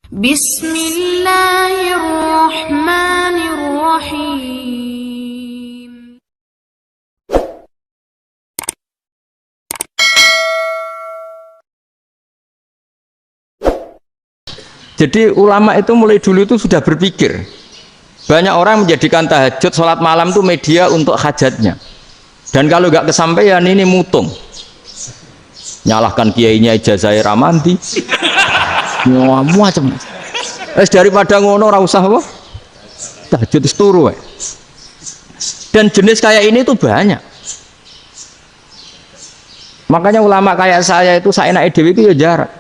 Bismillahirrahmanirrahim. Jadi ulama itu mulai dulu itu sudah berpikir. Banyak orang menjadikan tahajud, sholat malam itu media untuk hajatnya. Dan kalau nggak kesampaian ini mutung. Nyalahkan kiainya ijazah ramandi. Macam. Daripada ngono ora usah apa? Tahajud turu. Dan jenis kayak ini tuh banyak. Makanya ulama kayak saya itu saenake dhewe itu ya jarak.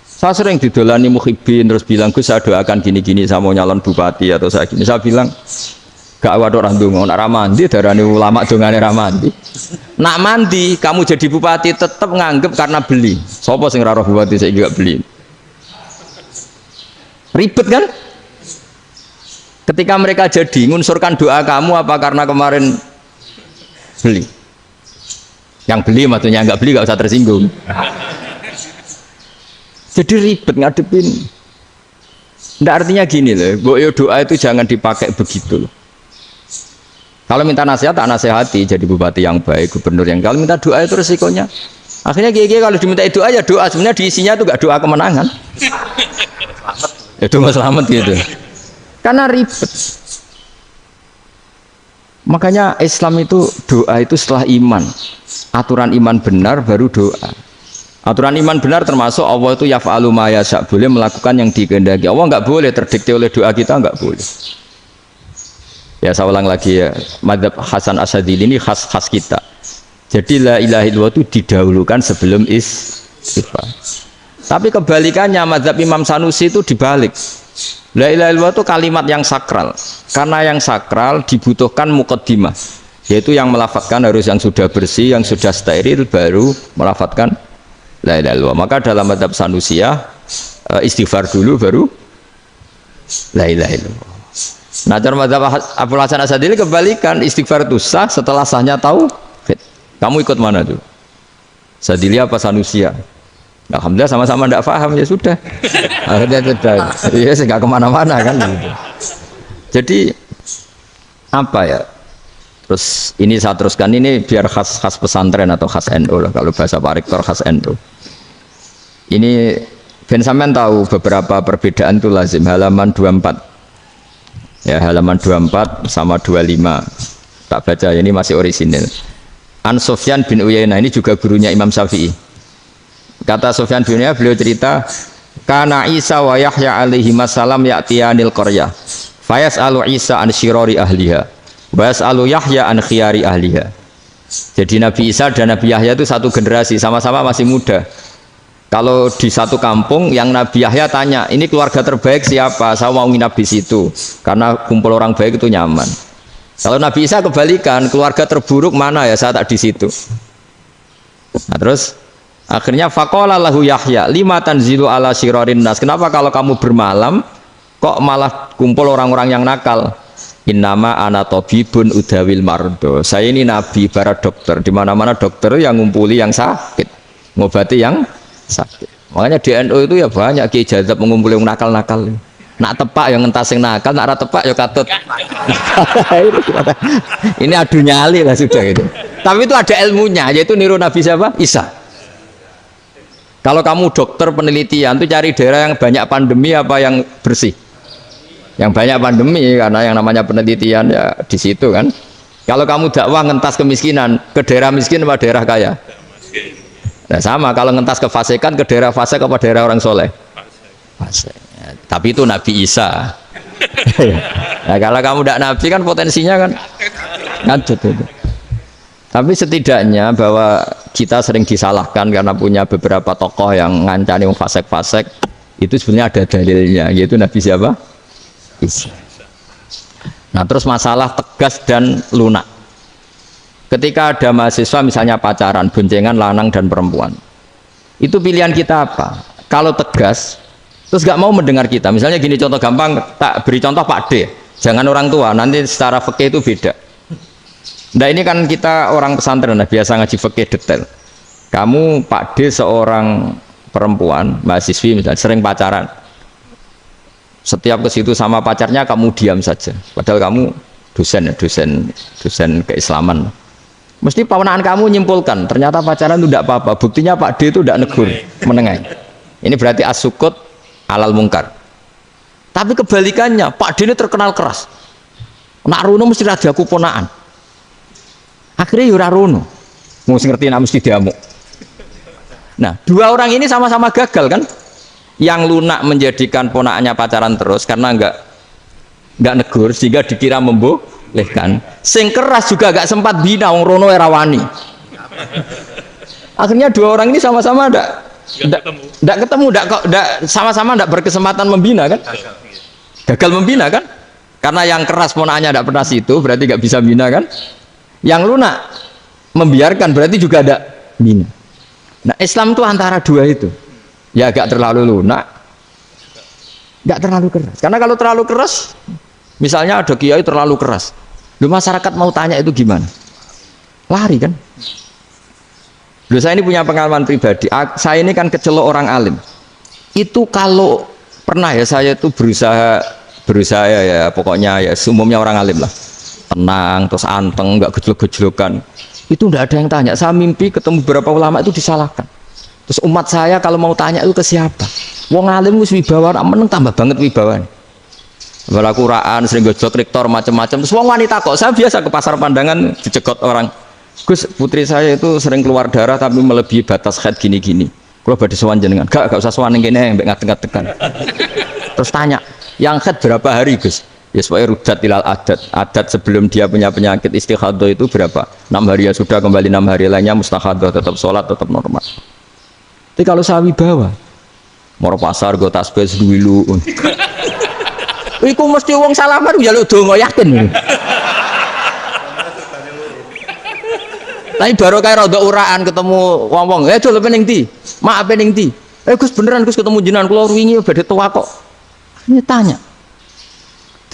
Saya sering didolani muhibbin terus bilang, Gus saya doakan gini-gini sama nyalon bupati atau saya gini. Saya bilang, gak waduh orang dongo, nak ramandi darani ulama dongane ramandi. Nak mandi kamu jadi bupati tetap nganggep karena beli. Sopo sing raro bupati saya juga beli. Ribet kan? Ketika mereka jadi ngunsurkan doa kamu apa karena kemarin beli? Yang beli maksudnya nggak beli nggak usah tersinggung. Jadi ribet ngadepin. Nggak artinya gini loh, boyo doa itu jangan dipakai begitu loh. Kalau minta nasihat, tak nasihati jadi bupati yang baik, gubernur yang. Kalau minta doa itu resikonya. Akhirnya gigi kalau diminta doa ya doa, sebenarnya diisinya itu nggak doa kemenangan. Itu nggak selamat gitu. Karena ribet. Makanya Islam itu doa itu setelah iman. Aturan iman benar baru doa. Aturan iman benar termasuk Allah itu yaf'alu ma yasha, boleh melakukan yang dikehendaki. Allah nggak boleh terdikte oleh doa kita, nggak boleh. Ya saya ulang lagi ya, madzhab Hasan Asyadzili ini khas kita. Jadi la ilaha illallah itu didahulukan sebelum istighfar. Tapi kebalikannya madzhab Imam Sanusi itu dibalik. La ilaha illallah itu kalimat yang sakral. Karena yang sakral dibutuhkan muqaddimah, yaitu yang melafadzkan harus yang sudah bersih, yang sudah steril baru melafadzkan la ilaha illallah. Maka dalam madzhab Sanusiyah istighfar dulu baru la ilaha illallah. Nah, cara madzhab Abul Hasan Asyadzili kebalikan, istighfar itu sah setelah sahnya tauhid. Kamu ikut mana tuh? Asyadzili apa Sanusiyah? Alhamdulillah sama-sama tidak paham ya sudah. Akhirnya sudah. Iya, nggak kemana-mana kan. Gitu. Jadi apa ya? Terus ini saya teruskan ini biar khas pesantren atau khas NU lah, kalau bahasa Pak Rektor khas NU. Ini Ben sampean tahu beberapa perbedaan itu lazim, halaman 24. Ya, halaman 24 sama 25. Tak baca ya, ini masih orisinil. An Sufyan bin Uyainah, ini juga gurunya Imam Syafi'i. Kata Sufyan bin Uyainah, beliau cerita, kana Isa wa Yahya alaihi masalam ya'tiyanil qaryah. Fayas'alu Isa an syirari ahliha. Was'alu Yahya an khiyari ahliha. Jadi Nabi Isa dan Nabi Yahya itu satu generasi, sama-sama masih muda. Kalau di satu kampung yang Nabi Yahya tanya, ini keluarga terbaik siapa? Saya mau nginap di situ karena kumpul orang baik itu nyaman. Kalau Nabi Isa kebalikan, keluarga terburuk mana ya? Saya tak di situ. Nah, terus akhirnya faqala lahu Yahya, lima tanzilu ala syirarin nas. Kenapa kalau kamu bermalam kok malah kumpul orang-orang yang nakal? Innama ana tabibun udawil mardo. Saya ini nabi para dokter. Di mana-mana dokter yang ngumpuli yang sakit, ngobati yang sakit. Makanya di NU itu ya banyak Ki Jazab mengumpuli yang nakal-nakal. Nak tepak yang ngentas yang nakal, nak tepak ya katut. Ini adu nyali lah sudah gitu. Tapi itu ada ilmunya, yaitu niru Nabi siapa? Isa. Kalau kamu dokter penelitian itu cari daerah yang banyak pandemi apa yang bersih? Yang banyak pandemi, karena yang namanya penelitian ya di situ kan. Kalau kamu dakwah ngentas kemiskinan, ke daerah miskin apa daerah kaya? Nah sama, kalau ngentas kefasikan ke daerah fasik apa daerah orang soleh? Fasik. Ya, tapi itu Nabi Isa. Nah kalau kamu tidak Nabi kan potensinya kan ngacut itu. Tapi setidaknya bahwa kita sering disalahkan karena punya beberapa tokoh yang ngancani fasik-fasik, itu sebenarnya ada dalilnya, yaitu Nabi siapa? Isa. Nah terus masalah tegas dan lunak. Ketika ada mahasiswa misalnya pacaran, boncengan lanang dan perempuan, itu pilihan kita apa? Kalau tegas, terus gak mau mendengar kita. Misalnya gini contoh gampang, tak beri contoh Pak D. Jangan orang tua, nanti secara fikih itu beda. Nah ini kan kita orang pesantren, nah, biasa ngaji fikih detail. Kamu Pak D seorang perempuan, mahasiswi misalnya, sering pacaran. Setiap ke situ sama pacarnya kamu diam saja. Padahal kamu dosen keislaman. Mesti ponakan kamu nyimpulkan, ternyata pacaran itu tidak apa-apa. Buktinya Pak D itu tidak negur, menengahi. Ini berarti as-sukut alal mungkar. Tapi kebalikannya, Pak D ini terkenal keras. Nak runo mesti radaku ponaan. Akhirnya yura runo. Mesti ngerti nak mesti diamuk. Nah, dua orang ini sama-sama gagal kan? Yang lunak menjadikan ponaannya pacaran terus karena enggak negur sehingga dikira membolehkan. Sing keras juga enggak sempat bina wong rono era wani. Akhirnya dua orang ini sama-sama enggak ketemu, sama-sama enggak berkesempatan membina kan? Gagal membina kan? Karena yang keras ponaannya enggak pernah situ, berarti enggak bisa bina kan? Yang lunak membiarkan berarti juga ada bina. Nah, Islam itu antara dua itu. Ya agak terlalu lunak, nggak terlalu keras. Karena kalau terlalu keras, misalnya ada kiai terlalu keras, lu masyarakat mau tanya itu gimana? Lari kan? Lu saya ini punya pengalaman pribadi. Saya ini kan kecelok orang alim. Itu kalau pernah ya saya itu berusaha ya pokoknya ya umumnya orang alim lah, tenang terus anteng, nggak gejlok-gejlokan. Itu nggak ada yang tanya. Saya mimpi ketemu beberapa ulama itu disalahkan. Terus umat saya kalau mau tanya itu ke siapa? Wong alim wis wibawa, meneng tambah banget wibawan. Bala Quran sering gojlok rektor macam-macam. Terus wong wanita kok, saya biasa ke pasar pandangan dicegot orang. Gus, putri saya itu sering keluar darah tapi melebihi batas haid gini-gini. Kalau badhe sowan jenengan, gak usah sowan ning kene mbek ngadeg-ngadegan. Terus tanya, yang haid berapa hari, Gus? Ya supaya rudat ilal adat sebelum dia punya penyakit istihadah itu berapa? 6 hari ya sudah, kembali 6 hari lainnya mustahadah, tetap sholat, tetap normal. Tapi kalau saya wibawa, mau pasar gue tasbih dulu. Iku mesti wong salaman jaluk donga yakin. Tapi baru kayak rada uraan ketemu wong-wong, dol pening ndi? Maaf pening ndi? Gus beneran Gus ketemu jenengan kula wingi badhe tua kok. Ini tanya.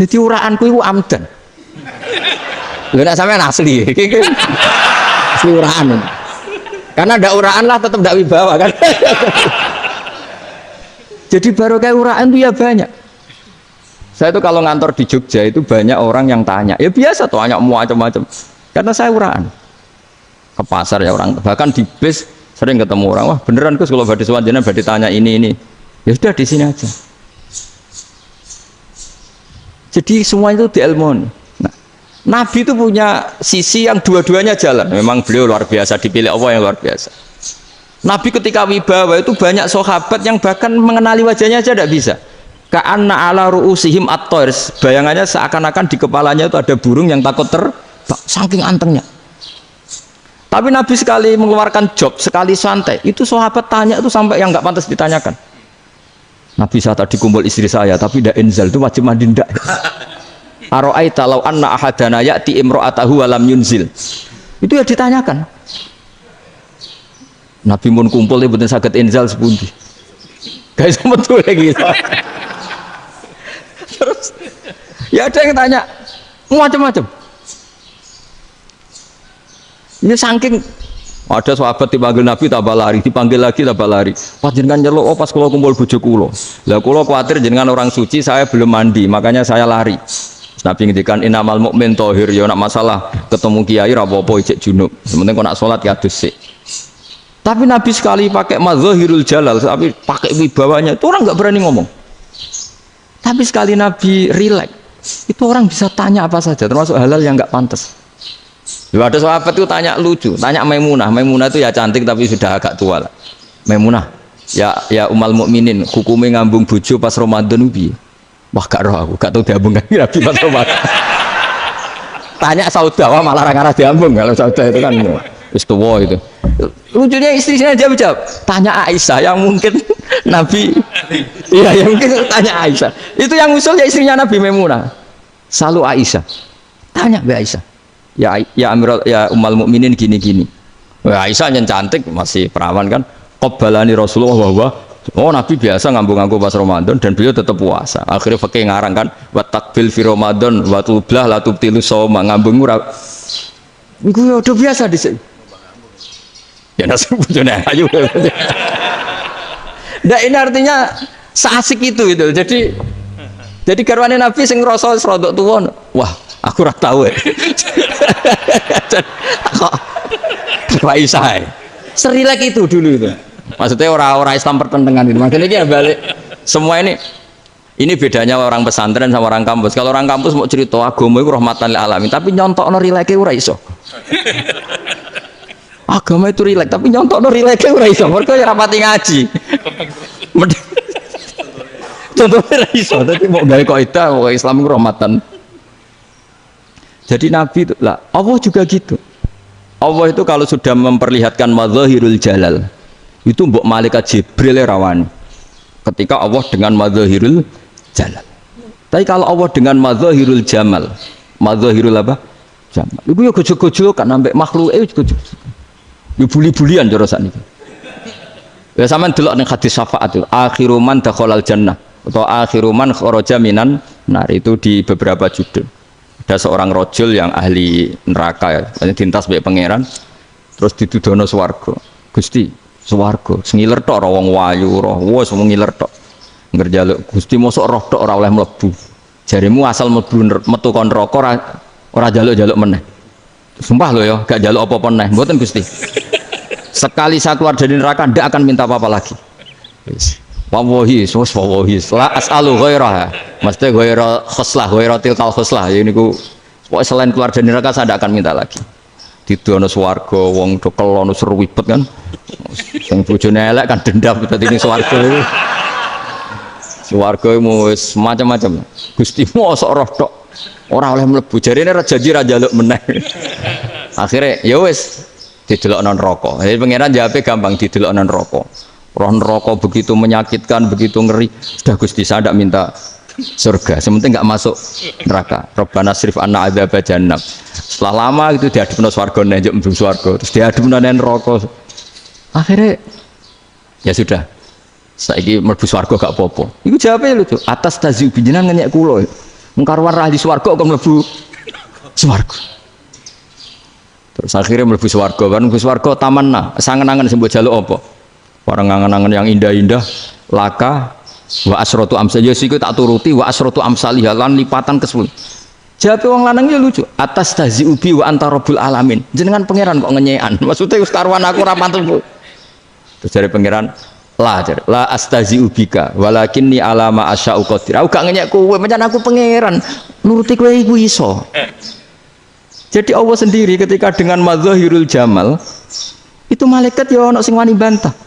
Jadi uraanku iku amdan. Lha nek sampean asli. Asli uraan. Karena ada uraan lah tetap tidak wibawa kan. Jadi baru kayak uraan itu ya banyak. Saya itu kalau ngantor di Jogja itu banyak orang yang tanya. Ya biasa tuh tanya macam-macam. Karena saya uraan. Ke pasar ya orang. Bahkan di bis sering ketemu orang. Wah beneran Gus kalau badhe sowan jenengan badhe tanya ini. Ya sudah di sini aja. Jadi semua itu diilmoni. Nabi itu punya sisi yang dua-duanya jalan. Memang beliau luar biasa, dipilih Allah yang luar biasa. Nabi ketika wibawa itu banyak sahabat yang bahkan mengenali wajahnya aja tidak bisa. Ka'anna ala ru'usihim at-toir. Bayangannya seakan-akan di kepalanya itu ada burung yang takut terbang, saking antengnya. Tapi Nabi sekali mengeluarkan job, sekali santai, itu sahabat tanya itu sampai yang nggak pantas ditanyakan. Nabi saat tadi kumpul istri saya, tapi tidak inzal itu wajib mandi ndak. Aro'aita law anna ahadana ya'ti imro'atahu walam yunzil. Itu ya ditanyakan. Nabi mun kumpul ya betul saged inzal sepundi. Guys betul lagi. Terus ya ada yang tanya macam-macam. Ini saking ada sahabat dipanggil Nabi tambah lari, dipanggil lagi tambah lari. Pas jenengan nyeluk, pas kalau kumpul bojo kula. Lah kula kuwatir jenengan orang suci, saya belum mandi, makanya saya lari. Nabi ngendikan innamal mukmin thahir, ya nak masalah ketemu kiai ra apa-apa ijek junub. Sementing kok nak salat ya adus sik. Tapi Nabi sekali pakai mazahirul jalal, tapi pakai wibawanya, itu orang enggak berani ngomong. Tapi sekali Nabi rileks, itu orang bisa tanya apa saja, termasuk halal yang enggak pantas. Lalu ada sahabat itu tanya lucu, tanya Maimunah. Maimunah itu ya cantik tapi sudah agak tua lah. Maimunah, ya umal mukminin, hukumnya ngambung bojo pas Ramadan piye? Wah gak roh aku, gak tahu diambung kan Nabi pas Ramadan. Tanya Saudah, wah malah orang-orang diambung. Kalau Saudah itu kan istiwa itu. Lucunya istrinya jawab, tanya Aisyah yang mungkin Nabi. Iya yang mungkin tanya Aisyah. Itu yang usul ya istrinya Nabi Maimunah. Selalu Aisyah. Tanya Mbak Aisyah. Ya Amirul ya umal mukminin gini-gini. Wah Aisyah yang cantik masih perawan kan. Qabbalani Rasulullah bahwa Nabi biasa ngambung-ngambung pas Ramadan dan beliau tetap puasa. Akhirnya fakih ngarang kan wa takbil fi Ramadan wa tublah la tubtilu shauma ngambung ora. Iku udah biasa di sini. Ya nasi bojone ayu. Nah ini artinya seasik itu. Jadi Jadi garwane Nabi sing ngrasa rodok tuwa, wah, aku ora tahu. Kok isa. Serilek itu dulu itu. Maksudnya orang Islam pertentangan itu. Makanya ini balik semua ini bedanya orang pesantren sama orang kampus. Kalau orang kampus mau cerita agama itu rahmatan lil alamin, tapi nyontokno rileke ora iso. Agama itu rilek, tapi nyontokno rileke ora iso. Mergo ya rapati ngaji. Contohnya ora iso, tapi mau gawe kaidah kok Islam itu rahmatan. Jadi Nabi itu lah, Allah juga gitu. Allah itu kalau sudah memperlihatkan madzahirul jalal, itu mbok malaikat Jibril rawani. Ketika Allah dengan madzahirul jalal. Tapi kalau Allah dengan madzahirul jamal, madzahirul apa? Jamal. Iku yo gojo-gojo kan ambek makhluke gojo. Yo buli-bulian cara sakniki. Ya sampean delok ning hadis syafaat itu, akhiru man dakhalal jannah atau akhiru man kharaja minan nar, itu di beberapa judul. Ada seorang rojul yang ahli neraka ya, dintas mbek pangeran, terus ditudono swarga. Gusti, swarga sengiler tok ora wong wayu ora, wis wong ngiler tok. Ngerjaluk Gusti mosok roh tok ora oleh mlebu. Jarimu asal mlebu metu kon neraka ora jaluk-jaluk meneh. Sumpah lho ya, gak jaluk apa-apa meneh. Mboten Gusti. Sekali saya keluar dari neraka ndak akan minta apa-apa lagi. Wis. Wallahi, wallahi, la as'alu ghairaha. Mesti ghaira khoslah, ghaira tilkal khoslah. Ya niku pokoke selain keluar dari neraka saya ndak akan minta lagi. Didono swarga wong do kelon seruwibet kan. Sing bojone elek kan dendam dadi ning swarga iku. Swarga wis macam-macam. Gusti mosok roh tok ora oleh mlebu. Jarine ra janji ra njaluk meneh. Akhire ya wis didelokno neraka. Jadi pangeran jawabe gampang, didelokno neraka. Roh neraka begitu menyakitkan, begitu ngeri. Sudah Gusti saya tidak minta surga, sementing nggak masuk neraka. Rabbana srif anna adzab jahannam. Setelah lama itu diadepno swarga njuk mlebu swarga, terus diadepno neraka. Akhirnya ya sudah. Saiki mlebu swarga gak apa-apa. Iku jawabe lucu. Atas taziu jenengan ngenyek kula. Mengkarwan ra di swarga kok mlebu swarga. Terus akhirnya mlebu swarga, kan mlebu swarga tamanna, sangen-angen sing mbok jaluk apa? Orang angan-angan yang indah-indah, laka, wa asratu amsal, ya siku tak turuti, wa asratu amsalih, lan lipatan ke-10. Jawab wong lanang ya lucu, atas tazi ubi wa anta rabbul alamin. Jenengan pangeran kok ngenyekan, maksudnya wis karuan aku ora pantes. Terus dari pangeran, la astazi ubika, walakinni alama asya'u qadir. Aku gak ngenyek kowe, pancen aku pangeran, nuruti kowe iku iso. Jadi Allah sendiri ketika dengan madzahirul jamal, itu malaikat ya ono sing wani bantah.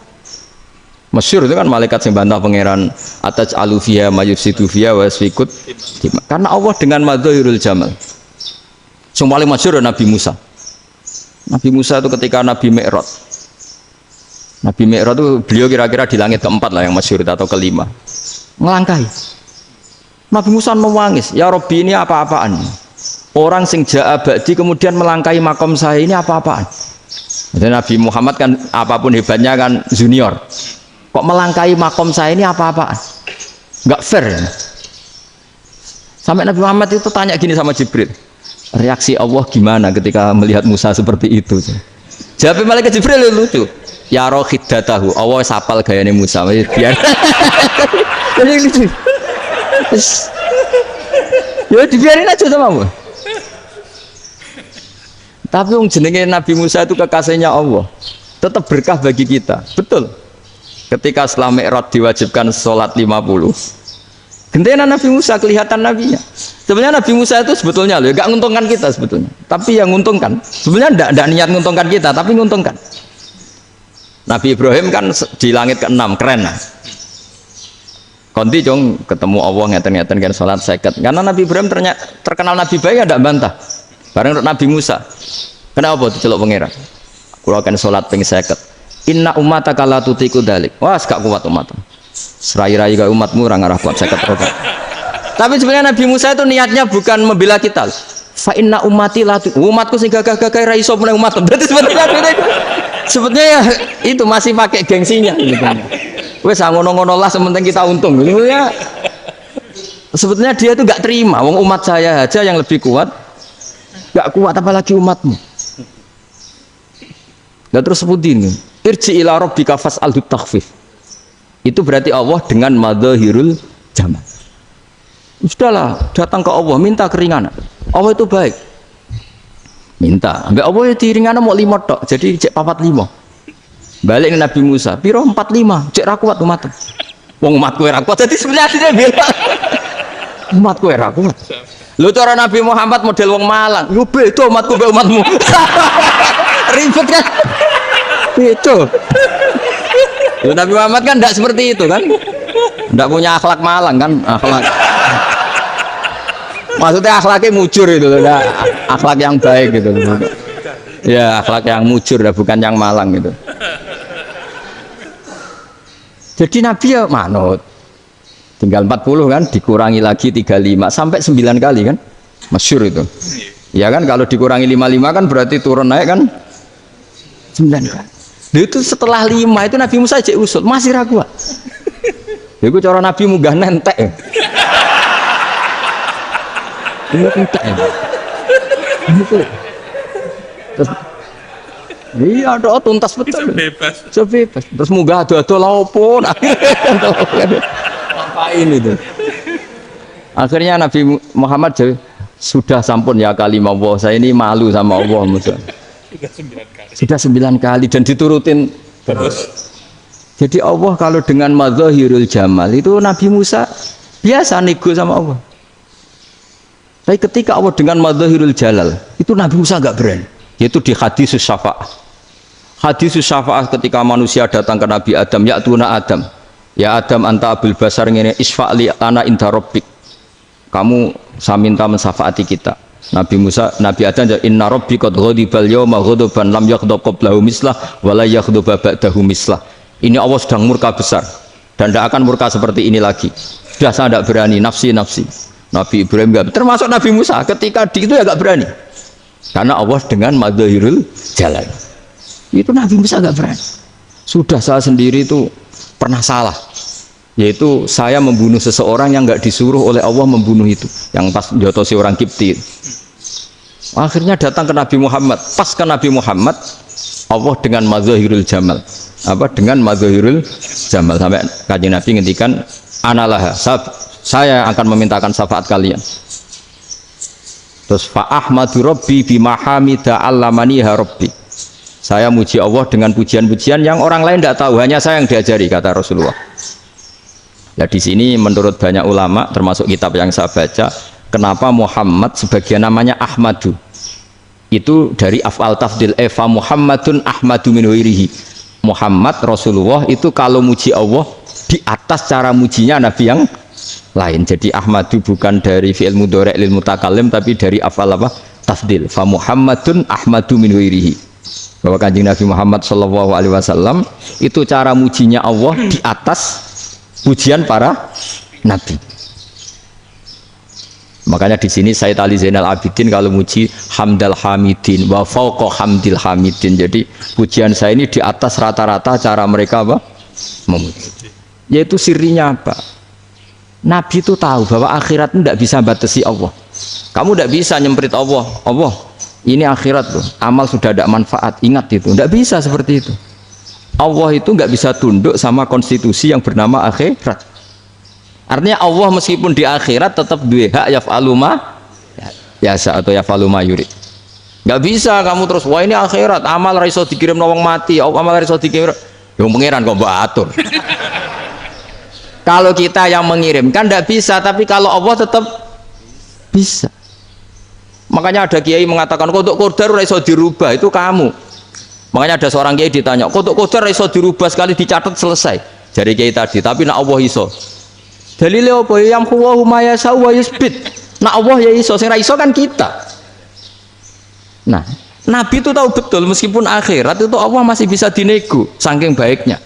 Masyhur itu kan malaikat sing bantah pangeran atas alufia mayufsidu fiha wa yasfikut. Karena Allah dengan madzahirul jamal. Yang paling masyhur Nabi Musa. Nabi Musa itu ketika Nabi Mi'raj. Nabi Mi'raj itu beliau kira-kira di langit keempat lah yang masyhur atau kelima. Ngelangkai. Nabi Musa nangis, "Ya Rabbi, ini apa-apaan? Orang sing ja'a ba'di kemudian melangkai makom saya, ini apa-apaan?" Dan Nabi Muhammad kan apapun hebatnya kan junior. Kok melangkai makom saya ini apa-apaan? Enggak fair. Sampai Nabi Muhammad itu tanya gini sama Jibril, reaksi Allah gimana ketika melihat Musa seperti itu? Jawab malaikat Jibril lucu. Ya roh hiddatahu, Allah sapal gayane Musa. Biar. Jadi lucu. Ya dibiarin aja sama kamu. Tapi yang jenenge Nabi Musa itu kekasihnya Allah, tetap berkah bagi kita. Betul. Ketika setelah Mi'raj diwajibkan sholat 50, gentena Nabi Musa kelihatan nabinya. Sebenarnya Nabi Musa itu sebetulnya loh, gak nguntungkan kita sebetulnya. Tapi yang nguntungkan, sebenarnya tidak niat nguntungkan kita, tapi nguntungkan. Nabi Ibrahim kan di langit ke-6, keren lah. Konti jong ketemu Allah ngeten-ngeten kan sholat 50. Karena Nabi Ibrahim terkenal Nabi baik, tidak bantah. Bareng Nabi Musa, kenapa diceluk pangeran? Kalau akan sholat ping 50. Inna ummataka la tutiku dalik. Wah, gak kuat umat. Serai-rai gak umatmu ora ngarah kuat 50 rokaat. Tapi sebenarnya Nabi Musa itu niatnya bukan membela kita. Fa inna ummati la umatku sing gagah-gagah ra iso meneh umat. Berarti sebetulnya ya, itu masih pakai gengsinya gitu. Wes ngono-ngono lah sementing kita untung. Ya, sebetulnya dia itu gak terima wong umat saya aja yang lebih kuat. Gak kuat apalagi umatmu. Nah terus sebutin irji ila rabbika fas'alhu takhfif. Itu berarti Allah dengan madzahirul jamal. Sudahlah, datang ke Allah, minta keringanan. Allah itu baik. Minta. Mbak Allah ya diringanan mau 5 tok, jadi cek 45. Balik ke Nabi Musa, piro 45, cek ra kuat umat. Wong umatku ora kuat, jadi sebenarnya dia bilang umatku ora kuat. Lu cara Nabi Muhammad model wong Malang, yo beda umatku mbek umatmu. Ribet kan? Beda. Lu Nabi Muhammad kan enggak seperti itu kan? Enggak punya akhlak Malang kan, akhlak. Maksudnya akhlaknya mujur itu loh, akhlak yang baik gitu loh. Ya, akhlak yang mujur bukan yang Malang gitu. Jadi Nabi ya manut. Tinggal 40 kan, dikurangi lagi 35 sampai 9 kali kan. Masyhur itu. Ya kan kalau dikurangi 55 kan berarti turun naik kan 9 kali. Itu setelah 5 itu Nabi Musa cek usul, masih ragu. Itu cara Nabi munggah nentek. Ini entek ya. Terus iya ada tuntas betul. Sebebas. Terus munggah ado-ado lha opo ngapain itu. Akhirnya Nabi Muhammad sudah sampun ya kalimah Allah, saya ini malu sama Allah Musa. Sudah 9 kali dan diturutin terus. Jadi Allah kalau dengan madzahirul jamal itu Nabi Musa biasa nego sama Allah. Tapi ketika Allah dengan madzahirul jalal itu Nabi Musa enggak berani. Yaitu di hadis syafa'ah. Hadis syafa'ah ketika manusia datang ke Nabi Adam, ya tuna Adam. Ya Adam anta abul basar ngene isfa'li ana inda rabbik. Kamu saya minta mensafaati kita. Nabi Musa, Nabi Adam inna rabbi qad ghadibal yawma ghadaban lam yaghdab qablahu mislah wa la yaghdab ba'dahu mislah. Ini Allah sedang murka besar dan tidak akan murka seperti ini lagi. Sudah saya tidak berani, nafsi. Nabi Ibrahim enggak, termasuk Nabi Musa ketika di itu ya enggak berani. Karena Allah dengan madzahirul jalal. Itu Nabi Musa enggak berani. Sudah saya sendiri itu pernah salah. Yaitu saya membunuh seseorang yang enggak disuruh oleh Allah membunuh itu. Yang pas jotosi orang Kipti. Akhirnya datang ke Nabi Muhammad. Pas ke Nabi Muhammad, Allah dengan madzahirul jamal. Apa dengan madzahirul jamal sampai Kanjeng Nabi ngendikan analah saya akan memintakan syafaat kalian. Terus fa ahmadu rabbi bima hamida allamaniha rabbi. Saya muji Allah dengan pujian-pujian yang orang lain tidak tahu, hanya saya yang diajari, kata Rasulullah. Ya di sini menurut banyak ulama termasuk kitab yang saya baca, kenapa Muhammad sebagian namanya Ahmadu. Itu dari af'al tafdil fa Muhammadun ahmadu min ghairihi. Muhammad Rasulullah itu kalau muji Allah di atas cara mujinya Nabi yang lain. Jadi Ahmadu bukan dari fi'il mudhari' lil mutakallim tapi dari af'al apa? Tafdil. Fa Muhammadun ahmadu min ghairihi. Bahwa Kanjeng Nabi Muhammad sallallahu alaihi wasallam itu cara mujinya Allah di atas pujian para nabi. Makanya di sini Sayyid Ali Zainal Abidin kalau muji hamdal hamidin wa fauqa hamdil hamidin. Jadi pujian saya ini di atas rata-rata cara mereka apa? Memuji. Yaitu sirinya apa? Nabi itu tahu bahwa akhirat itu tidak bisa batasi Allah. Kamu tidak bisa nyemprit Allah. Allah, ini akhirat loh. Amal sudah tidak manfaat. Ingat itu. Tidak bisa seperti itu. Allah itu nggak bisa tunduk sama konstitusi yang bernama akhirat. Artinya Allah meskipun di akhirat tetap duwe hak yaf'alu ma yasa atau yaf'alu ma yurid. Nggak bisa kamu terus wah ini akhirat amal ra iso dikirim wong mati, amal ra iso dikirim. Yang pangeran kok mbok atur. Kalau kita yang mengirimkan tidak bisa, tapi kalau Allah tetap bisa. Makanya ada kiai mengatakan kodok qadar ora iso dirubah, itu kamu. Makanya ada seorang kiai ditanya, kodok qadar ora iso dirubah sekali dicatat selesai. Jadi kiai tadi, tapi nak Allah iso. Dalile apa? Yang huwa ma yasha wa yusbit. Nak Allah ya iso, sing ra iso kan kita. Nah, Nabi itu tahu betul meskipun akhirat itu Allah masih bisa dinego saking baiknya.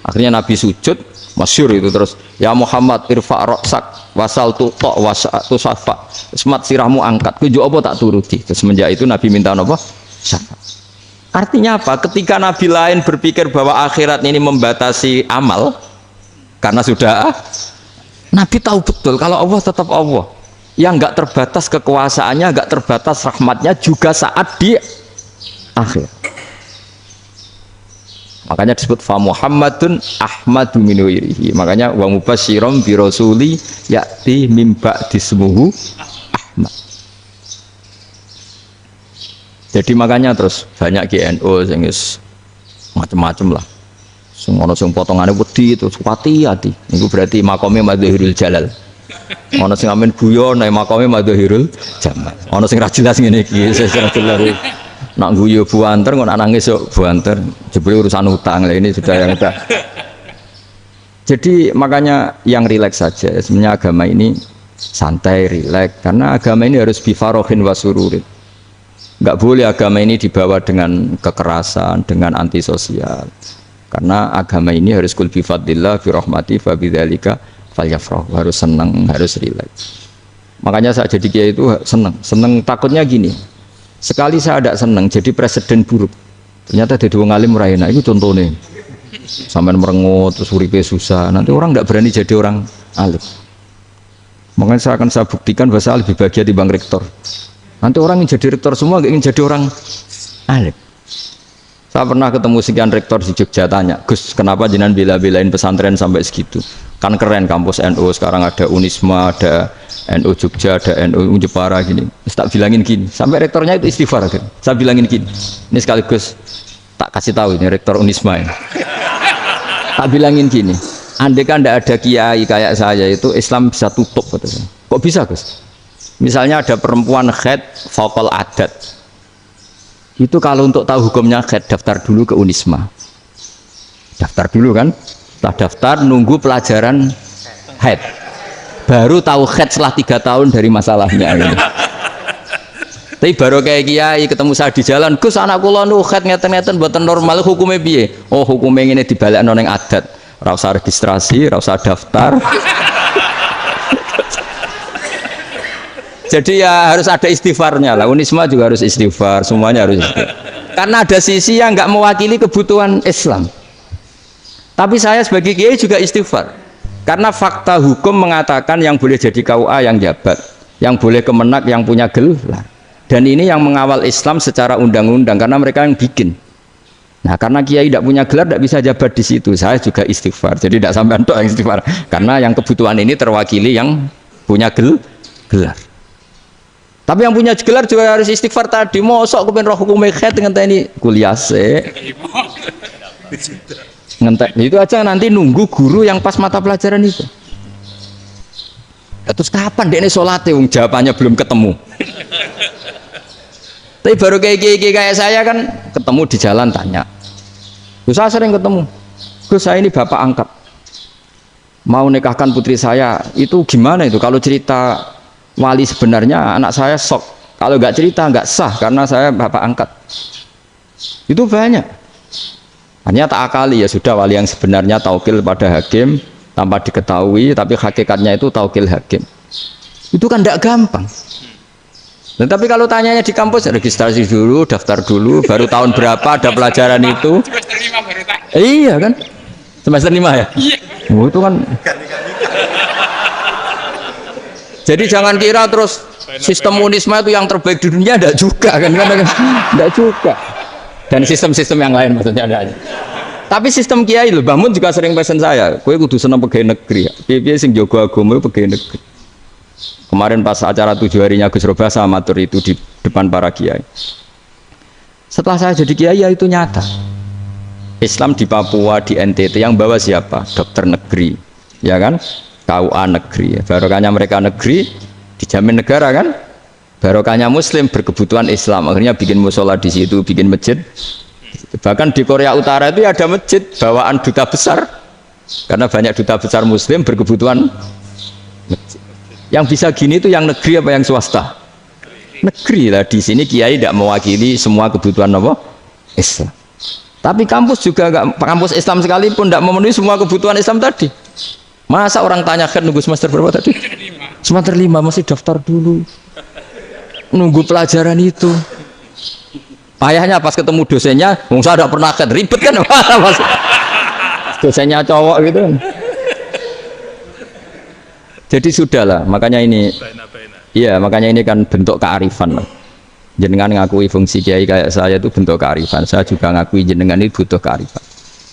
Akhirnya Nabi sujud, masyhur itu terus, ya Muhammad irfa' ra'sak wasal tu ta' wasa'tu safa. Semat sirahmu angkat, kujo apa tak turuti. Terus semenjak itu Nabi minta apa? Syafa. Artinya apa? Ketika Nabi lain berpikir bahwa akhirat ini membatasi amal karena sudah Nabi tahu betul kalau Allah tetap Allah yang enggak terbatas kekuasaannya, enggak terbatas rahmatnya juga saat di akhir. Makanya disebut fa Muhammadun Ahmadu min wirihi. Makanya wa mubasyiram bi rasuli ya'ti mim ba'di ismuhu Ahmad. Jadi makanya terus banyak GNU sing macam-macam lah. Sing ono sing potongane wedi terus hati-hati. Niku berarti makome Madhahirul Jalal. Ono sing amen guyon nek makome Madhahirul Jamal. Ono sing ra jelas ngene iki, sing jelas. Nak guyu buanter kok nak nangis kok buanter. Jebule urusan utang lah ini sudah yang udah. Jadi makanya yang rileks saja. Sebenarnya agama ini santai, rileks karena agama ini harus bifarohin wasururin. Enggak boleh agama ini dibawa dengan kekerasan, dengan antisosial. Karena agama ini harus kul bi fadlillah bi rahmati fa bidzalika falyafrahu, harus senang, harus rileks. Makanya saya jadi kiai itu senang takutnya gini. Sekali saya tidak senang jadi presiden buruk. Ternyata jadi wong alim ora enak, itu contohnya. Sampai merengut terus uripe susah, nanti orang tidak berani jadi orang alim. Makanya saya buktikan bahwa saya lebih bahagia dibanding rektor. Nanti orang yang jadi rektor semua ingin jadi orang alim. Saya pernah ketemu sekian rektor di Jogja, tanya, Gus, kenapa jenengan bela-belain pesantren sampai segitu? Kan keren kampus NU, sekarang ada Unisma, ada NU Jogja, ada NU Jepara gini. Tak bilangin gini, sampai rektornya itu istighfar kan. Saya bilangin gini, ini sekaligus tak kasih tahu ini rektor Unisma ini. Tak bilangin gini, andai kan tidak ada kiai kayak saya itu Islam bisa tutup. Kok bisa Gus? Misalnya ada perempuan haid faqal adat. Itu kalau untuk tahu hukumnya haid daftar dulu ke Unisma. Daftar dulu kan? Setelah daftar nunggu pelajaran haid. Baru tahu haid setelah 3 tahun dari masalahnya ini. Tapi baru kayak kiai ketemu saya di jalan, Gus anak kula nu haid ngeten-ngeten mboten normal hukumnya piye? Oh hukumnya ngene dibalekno ning adat. Ora usah registrasi, ora usah daftar. Jadi ya harus ada istighfarnya lah. Unisma juga harus istighfar, semuanya harus istighfar. Karena ada sisi yang nggak mewakili kebutuhan Islam. Tapi saya sebagai kiai juga istighfar. Karena fakta hukum mengatakan yang boleh jadi KUA yang jabat, yang boleh kemenak yang punya gelar. Dan ini yang mengawal Islam secara undang-undang karena mereka yang bikin. Nah karena kiai tidak punya gelar tidak bisa jabat di situ. Saya juga istighfar. Jadi tidak sampai untuk yang istighfar. Karena yang kebutuhan ini terwakili yang punya gelar. Tapi yang punya gelar juga harus istighfar tadi. Mosok kepen roh hukum haid dengan ini kuliah se. Ngentek itu aja nanti nunggu guru yang pas mata pelajaran itu. Ya, terus kapan dia ini sholatnya? Jawabannya belum ketemu. Tapi baru kayak saya kan ketemu di jalan tanya. Gus saya sering ketemu. Gus saya ini bapak angkat. Mau nikahkan putri saya itu gimana itu? Kalau cerita wali sebenarnya anak saya sok, kalau nggak cerita nggak sah karena saya bapak angkat. Itu banyak. Hanya tak akali ya sudah wali yang sebenarnya taukil pada hakim tanpa diketahui, tapi hakikatnya itu taukil hakim. Itu kan tidak gampang. Dan tapi kalau tanyanya di kampus registrasi dulu, daftar dulu, baru tahun berapa ada pelajaran itu? Semester 5 baru tak. Iya kan? Semester 5 ya? Iya. Oh, itu kan. Jadi jangan kira terus sistem Unisma itu yang terbaik di dunia, tidak juga kan, tidak juga. Dan sistem-sistem yang lain maksudnya ada. Tapi sistem kiai loh, Bangun juga sering pesen saya, kowe kudu seneng pegawai negeri. Piye sing jaga agama pegawai negeri. Kemarin pas acara 7 harinya Gus Roba sama matur itu di depan para kiai. Setelah saya jadi kiai ya itu nyata. Islam di Papua, di NTT yang bawa siapa? Dokter negeri, ya kan? KUA negeri, barokahnya mereka negeri dijamin negara kan, barokahnya Muslim berkebutuhan Islam, akhirnya bikin musola di situ, bikin masjid. Bahkan di Korea Utara itu ada masjid bawaan duta besar, karena banyak duta besar Muslim berkebutuhan masjid. Yang bisa gini itu yang negeri apa yang swasta? Negeri lah. Di sini kiai tidak mewakili semua kebutuhan apa? Islam. Tapi kampus juga enggak, kampus Islam sekalipun tidak memenuhi semua kebutuhan Islam tadi. Masa orang tanya kan nunggu semester berapa tadi? Semester 5 masih daftar dulu. Nunggu pelajaran itu. Ayahnya pas ketemu dosennya, saya tidak pernah kan ribet kan? Dosennya cowok gitu. Jadi sudahlah, makanya ini. Iya, makanya ini kan bentuk kearifan. Jenengan ngakui fungsi kiai kayak saya itu bentuk kearifan. Saya juga ngakui jenengan ini butuh kearifan.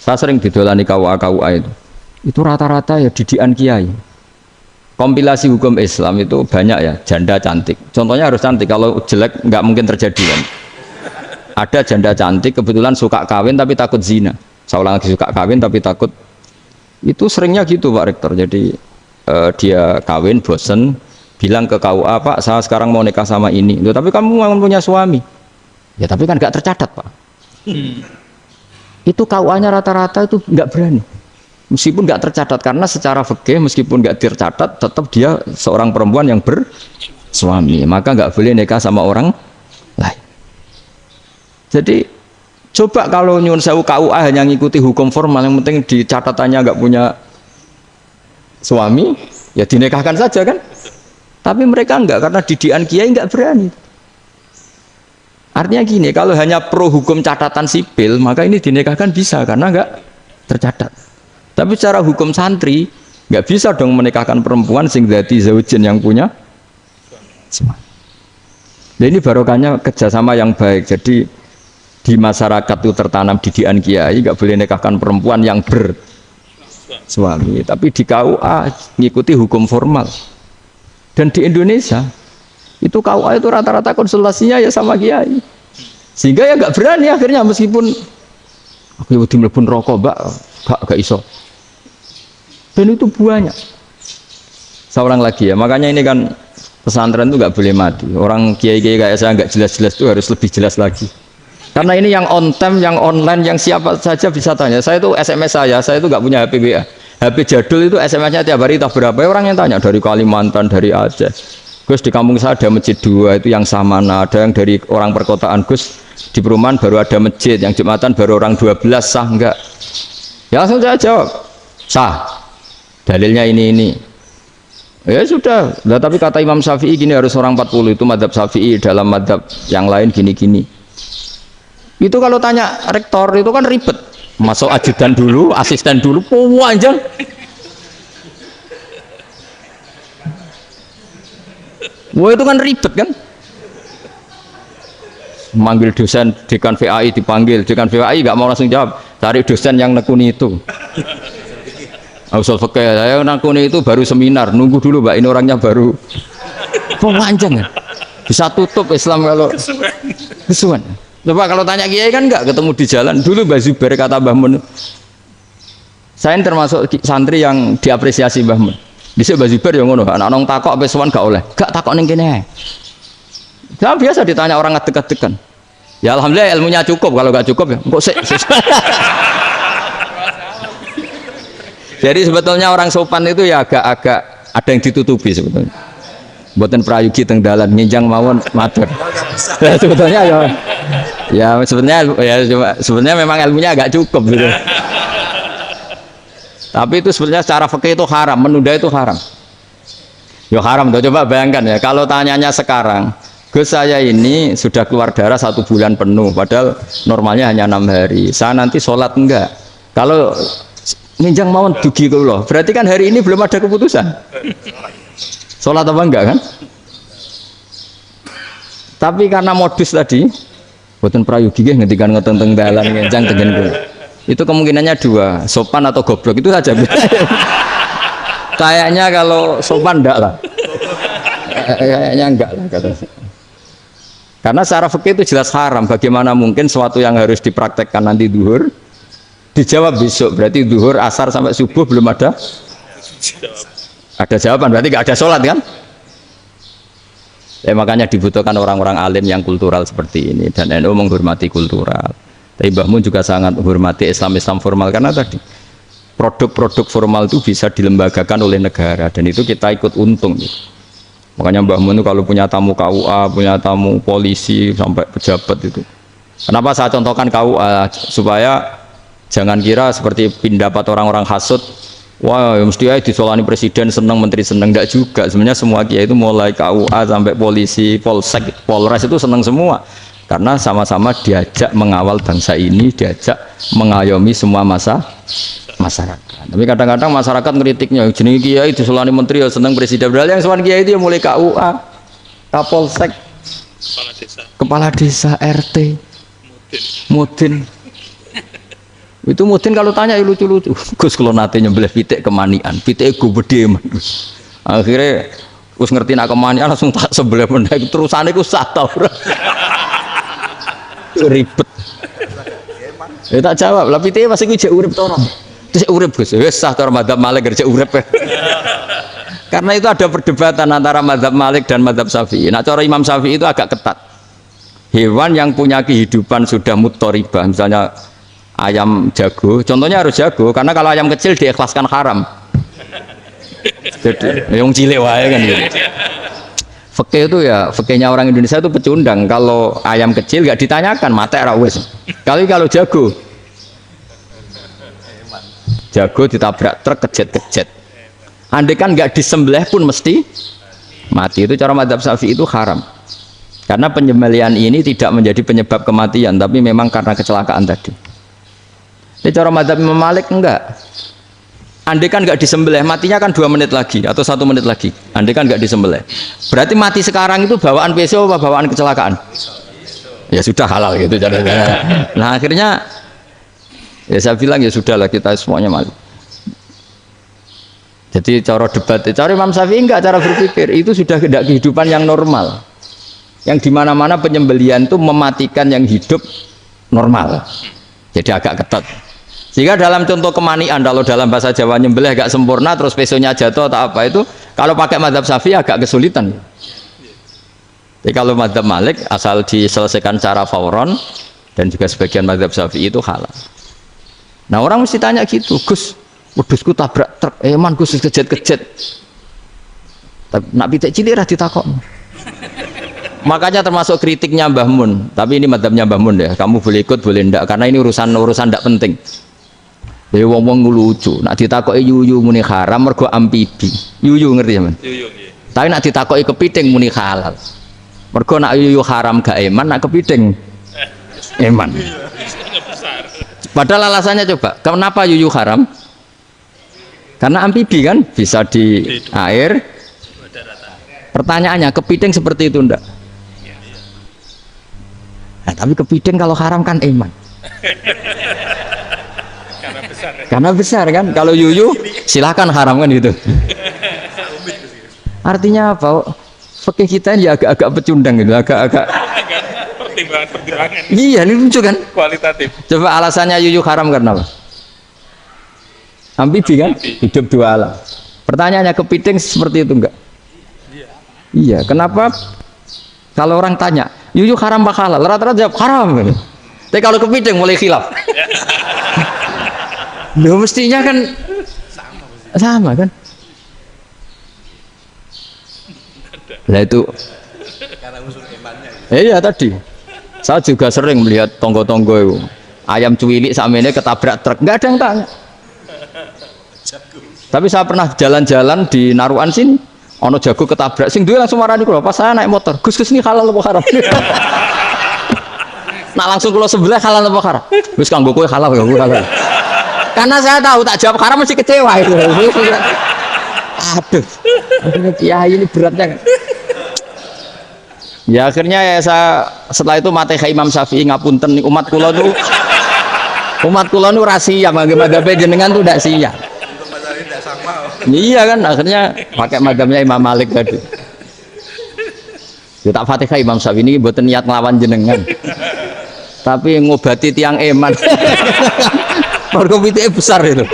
Saya sering didolani KUA itu. Itu rata-rata ya didikan kiai. Kompilasi hukum Islam itu banyak ya, janda cantik. Contohnya harus cantik, kalau jelek nggak mungkin terjadi kan. Ada janda cantik kebetulan suka kawin tapi takut zina. Saya ulang lagi, suka kawin tapi takut. Itu seringnya gitu Pak Rektor. Jadi dia kawin bosen, bilang ke KUA, Pak saya sekarang mau nikah sama ini. Loh, tapi kamu mau punya suami. Ya tapi kan nggak tercatat Pak. Itu KUA-nya rata-rata itu nggak berani. Meskipun nggak tercatat, karena secara fikih meskipun nggak tercatat tetap dia seorang perempuan yang bersuami, maka nggak boleh nikah sama orang lain. Jadi coba kalau nyun sewu KUA hanya ngikuti hukum formal, yang penting di catatannya nggak punya suami, ya dinikahkan saja kan. Tapi mereka enggak, karena didikan kiai nggak berani. Artinya gini, kalau hanya pro hukum catatan sipil, maka ini dinikahkan bisa karena nggak tercatat. Tapi secara hukum santri nggak bisa dong menikahkan perempuan sing dadi zaujin yang punya suami. Nah, ini barokahnya kerjasama yang baik. Jadi di masyarakat itu tertanam didikan kiai, nggak boleh nikahkan perempuan yang bersuami. Tapi di KUA ngikuti hukum formal. Dan di Indonesia itu KUA itu rata-rata konsultasinya ya sama kiai. Sehingga ya nggak berani akhirnya, meskipun aku wedi mlebu rokok mbak, gak iso. Dan itu banyak. Seorang lagi ya, makanya ini kan pesantren itu nggak boleh mati. Orang kiai-kiai kayak saya nggak jelas-jelas itu harus lebih jelas lagi. Karena ini yang on time, yang online, yang siapa saja bisa tanya. Saya itu SMS saya itu nggak punya HP WA. HP jadul itu SMS-nya tiap hari tak berapa. Orang yang tanya dari Kalimantan, dari Aceh. Gus di kampung saya ada masjid 2 itu yang Samana, ada yang dari orang perkotaan. Gus di perumahan baru ada masjid, yang Jumatan baru orang 12, sah enggak? Ya langsung saya jawab, sah. Dalilnya ini. Ya sudah. Nah, tapi kata Imam Syafi'i gini, harus orang 40, itu madhab Syafi'i, dalam madhab yang lain gini-gini. Itu kalau tanya rektor itu kan ribet. Masuk ajudan dulu, asisten dulu, panjang. Wah itu kan ribet kan. Manggil dosen dekan VAI, dipanggil dekan VAI nggak mau langsung jawab, cari dosen yang nekuni itu. Usul fikih saya nekuni itu baru seminar, nunggu dulu mbak, ini orangnya baru. Panjang ya. Bisa tutup Islam kalau kesuwen. Coba kalau tanya kiai kan nggak ketemu di jalan. Dulu Mbah Zubair kata Mbah Mun, saya termasuk santri yang diapresiasi Mbah Mun. Dhisik Mbah Zubair yang ngono, anak-anak takok apa sowan gak oleh. Gak takok ning kene. Saya biasa ditanya orang ngadeg-adegan. Ya alhamdulillah ilmunya cukup, kalau gak cukup ya kok sik. Jadi sebetulnya orang sopan itu ya agak-agak ada yang ditutupi sebetulnya. Mboten prayogi teng dalan nginjang mawon matur. Sebetulnya ya sebenarnya memang ilmunya agak cukup gitu. Tapi itu sebenarnya secara fikih itu haram, menunda itu haram. Ya haram tuh, coba bayangkan ya, kalau tanyanya sekarang, Gus saya ini sudah keluar darah 1 bulan penuh, padahal normalnya hanya 6 hari. Saya nanti sholat enggak? Kalau ninjang mawon dugi kula, berarti kan hari ini belum ada keputusan. Sholat apa enggak kan? Tapi karena modus tadi, boten prayogi nggih ngendikan ngoten teng dalan ninjang tengen kula. Itu kemungkinannya 2, sopan atau goblok, itu saja. Kayaknya kalau sopan enggak lah. Kayaknya enggak lah kata saya. Karena secara fikih itu jelas haram. Bagaimana mungkin suatu yang harus dipraktekkan nanti duhur dijawab besok, berarti duhur, asar sampai subuh belum ada jawaban, berarti enggak ada sholat kan? Makanya dibutuhkan orang-orang alim yang kultural seperti ini, dan NU menghormati kultural. Tapi Mbah Mun juga sangat menghormati Islam formal, karena tadi produk-produk formal itu bisa dilembagakan oleh negara, dan itu kita ikut untung gitu. Makanya Mbah Mun itu kalau punya tamu KUA, punya tamu polisi sampai pejabat itu. Kenapa saya contohkan KUA? Supaya jangan kira seperti pendapat orang-orang hasud, wah mesti aja disolani presiden seneng, menteri seneng. Enggak juga. Sebenarnya semua kiai itu mulai KUA sampai polisi, polsek, polres itu seneng semua. Karena sama-sama diajak mengawal bangsa ini, diajak mengayomi semua masyarakat. Tapi kadang-kadang masyarakat ngeritiknya, jenenge kiai disolani menteri ya seneng presiden. Padahal yang sowan kiai itu ya mulai KUA, Kapolsek, kepala desa, RT, Mudin. Itu mungkin kalau tanya lucu-lucu. Gus kalau nate nyembelih pitik kemanian, pitik gue gede man. Akhirnya Gus ngerti nak kemanian langsung tak sebelah meneh terusane ku sah ta ora. Ribet. Ya tak jawab, lah pitike masih ku jek urip to ora. Terus urip Gus, wis sah to madzhab Malik jek urip. Karena itu ada perdebatan antara madzhab Malik dan madzhab Syafi'i. Nah, cara Imam Syafi'i itu agak ketat. Hewan yang punya kehidupan sudah muttoribah, misalnya ayam jago, contohnya harus jago, karena kalau ayam kecil diikhlaskan haram. Jadi, yang cilik wae kan gitu. Fikih itu ya, fikihnya orang Indonesia itu pecundang. Kalau ayam kecil nggak ditanyakan, mate ra wis. Kalau jago ditabrak truk kejet-kejet. Andai kan nggak disembelih pun mesti mati. Itu cara madzhab Syafi'i itu haram. Karena penyembelihan ini tidak menjadi penyebab kematian, tapi memang karena kecelakaan tadi. Ini cara madzhab Imam Malik enggak. Andai kan nggak disembelih, matinya kan 2 menit lagi atau 1 menit lagi. Andai kan nggak disembelih, berarti mati sekarang itu bawaan pisau apa bawaan kecelakaan? Ya sudah halal gitu caranya. Nah akhirnya ya saya bilang ya sudahlah kita semuanya mati. Jadi cara debat, cara Imam Syafi'i enggak, cara berpikir itu sudah tidak kehidupan yang normal. Yang dimana-mana penyembelihan itu mematikan yang hidup normal. Jadi agak ketat. Sehingga dalam contoh kemanian, kalau dalam bahasa Jawa nyembelih agak sempurna, terus pesonya jatuh atau apa itu, kalau pakai madzhab Syafi'i agak kesulitan. Jadi kalau madzhab Malik asal diselesaikan secara fauron dan juga sebagian madzhab Syafi'i itu halal. Nah orang mesti tanya gitu, Gus, wedhusku tabrak truk, man Gus kejet-kejet. Nak pitik cilik ra ditakok. Makanya termasuk kritiknya Mbah Mun, tapi ini madzhabnya Mbah Mun ya. Kamu boleh ikut boleh ndak, karena ini urusan ndak penting. Ya wong-wong lucu, nak ditakoki yuyu muni haram mergo amfibi. Yuyu ngerti ya, Man? Yuyu nggih. Tapi nak ditakoki kepiting muni halal. Mergo nak yuyu haram gak eman, nak kepiting eman. Padahal alasannya coba, kenapa yuyu haram? Karena amfibi kan bisa di air. Pertanyaannya, kepiting seperti itu ndak? Nah, tapi kepiting kalau haram kan eman. Karena besar kan. Kalau yuyu silahkan haram kan gitu. Artinya apa? Fikih kita ya agak-agak pecundang gitu, agak-agak pertimbangan. Iya, ini lucu kan? Kualitatif. Coba alasannya yuyu haram karena apa? Amfibi kan? Hidup 2 alam. Pertanyaannya, kepiting seperti itu enggak? Iya, kenapa? Kalau orang tanya, yuyu haram apa halal? Rata-rata jawab haram. Tapi kalau kepiting mulai khilaf. Loh mestinya kan sama kan? Lah itu. Iya tadi. Saya juga sering melihat tonggo-tonggo itu. Ayam cuwilik samene ketabrak truk, enggak ada yang tanya. Tapi saya pernah jalan-jalan di Naruan sini. Ono jago ketabrak, sing duwe langsung marani kula. Pas saya naik motor, Gus ini halal apa haram? Nak langsung kula sebelah halal apa haram? Wis kanggo kowe halal ya kowe halal. Karena saya tahu tak jawab haram mesti kecewa itu. Aduh. Kiai ini beratnya kan. Ya akhirnya ya saya setelah itu Fatihah Imam Syafi'i ngapunten umat kula nu rahasia madzhab jenengan tuh ndak siap. Iya kan akhirnya pakai madzhabnya Imam Malik tadi. Ya tak Fatihah Imam Syafi'i ini mboten niat nglawan jenengan. Tapi ngobati tiang eman. Mergo pitike besar itu.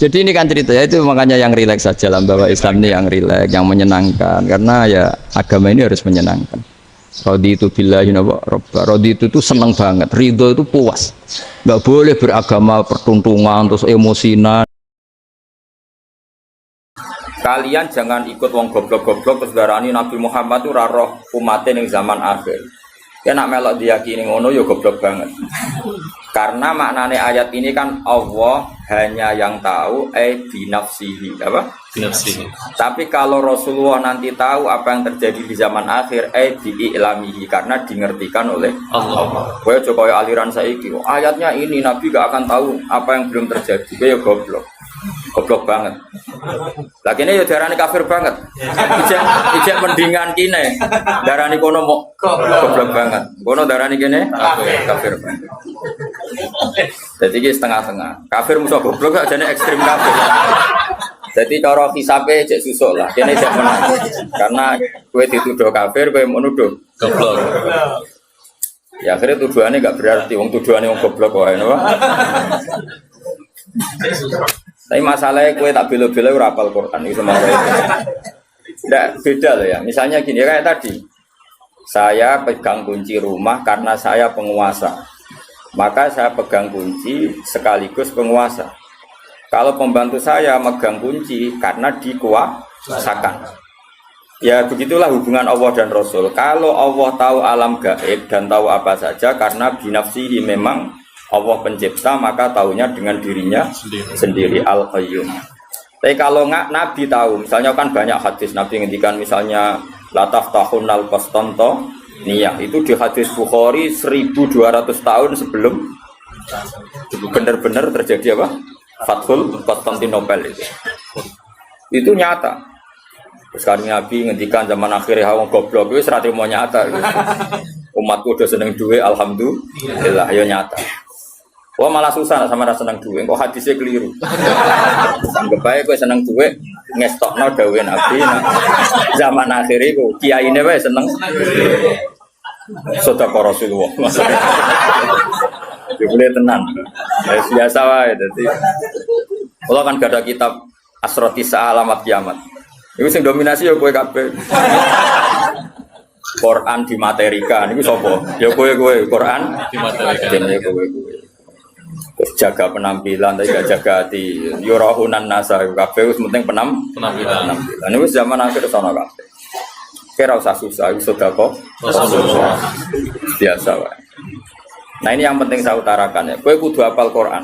Jadi ini kan ceritanya itu makanya yang rileks saja lah bahwa Islam ini yang rileks, yang menyenangkan karena ya agama ini harus menyenangkan. Raditu billahi robba. Raditu itu senang banget, ridho itu puas. Nggak boleh beragama pertuntungan terus emosinan. Kalian jangan ikut wong goblok-goblok terus darani Nabi Muhammad itu roh umatnya yang zaman akhir. Ya nak melok diyakini ngono ya goblok banget. Karena maknanya ayat ini kan Allah hanya yang tahu binafsihi apa? Binafsihi. Tapi kalau Rasulullah nanti tahu apa yang terjadi di zaman akhir bi'ilamihi karena dimengertikan oleh Allah. Kowe aja kaya aliran saiki. Ayatnya ini Nabi gak akan tahu apa yang belum terjadi. Kowe ya goblok. Goblok banget. Lah kene ya darani kafir banget. Ijek mendingan kene. Darani kono goblok banget. Kono darani kene kafir banget. Jadi ini setengah-tengah. Kafir musuh goblok gak jadi ekstrim kafir. Jadi cara hisabe cek susuk lah. Kene cek menang. Karena kowe dituduh kafir, kowe mau nuduh goblok. Ya akhirnya tuduhannya gak berarti wong tuduhannya wong goblok wae napa. Tapi masalahnya kowe tak bela-bela ora hafal Quran itu sebenarnya. Nggak beda loh ya. Misalnya gini kayak tadi. Saya pegang kunci rumah karena saya penguasa. Maka saya pegang kunci sekaligus penguasa. Kalau pembantu saya megang kunci karena dikuasakan. Ya begitulah hubungan Allah dan Rasul. Kalau Allah tahu alam gaib dan tahu apa saja karena binafsihi memang Allah pencipta maka tahunya dengan dirinya sendiri Al-Qayyum. Tapi kalau nggak Nabi tahu, misalnya kan banyak hadis Nabi ngendikan misalnya lataf tahun al-Qastanto niyah itu di hadis Bukhari 1200 tahun sebelum benar-benar terjadi apa? Fathul Konstantinopel itu nyata. Sekarang Nabi ngendikan zaman akhir hawa goblok itu serati mau nyata. Umatku udah seneng duit, alhamdulillah ya nyata. Wah malah susah sama rasa seneng duit, kok hadisnya keliru. Anggap baik gue seneng duit, ngestokno dawe Nabi. Zaman akhir itu kiai ini wae seneng. Sedekah Rasulullah. Boleh tenang, biasa wae. Jadi, kalau kan gak ada kitab Asrotisa Alamat Kiamat. Itu yang dominasi ya kue kabeh. Quran dimaterikan, itu sopo. Ya kue Quran dimaterikan. Ya kue. Jaga penampilan, tapi gak jaga hati. Yurahunan nasa kabeh, penting penampilan. Ini zaman akhir sana kabeh. Kira usah susah, itu sudah kok. Biasa wae. Nah ini yang penting saya utarakan ya. Kowe kudu hafal Quran.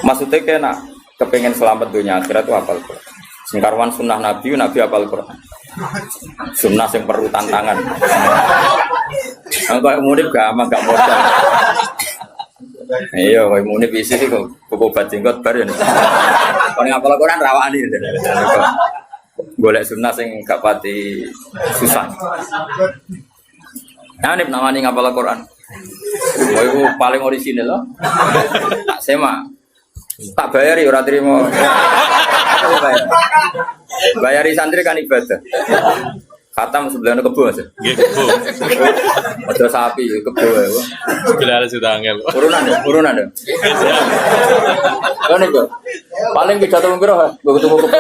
Maksudnya kena kepengen selamat dunia akhirat itu hafal Quran. Singkarwan sunnah Nabi hafal Quran. Sunnah yang perlu tantangan. Kalau munib gak aman gak modal. Iya, kalau munib isi sih kok obat jenggot baru nih. Kalau ngapal Quran rawani. Golek sunnah yang gak pati susah. Nah ini namanya ngapal Quran. Oh, itu paling orisinal loh. Tak sema. Tak bayari ora trimo. Bayari santri kan ibadah. Khatam sebelah kebo Mas. Nggih kebo. Ada sapi kebo ya. Sebelah sudah angel. Urunan ya. Kan itu. Paling pidato piro ha? Mbok ketemu kebo.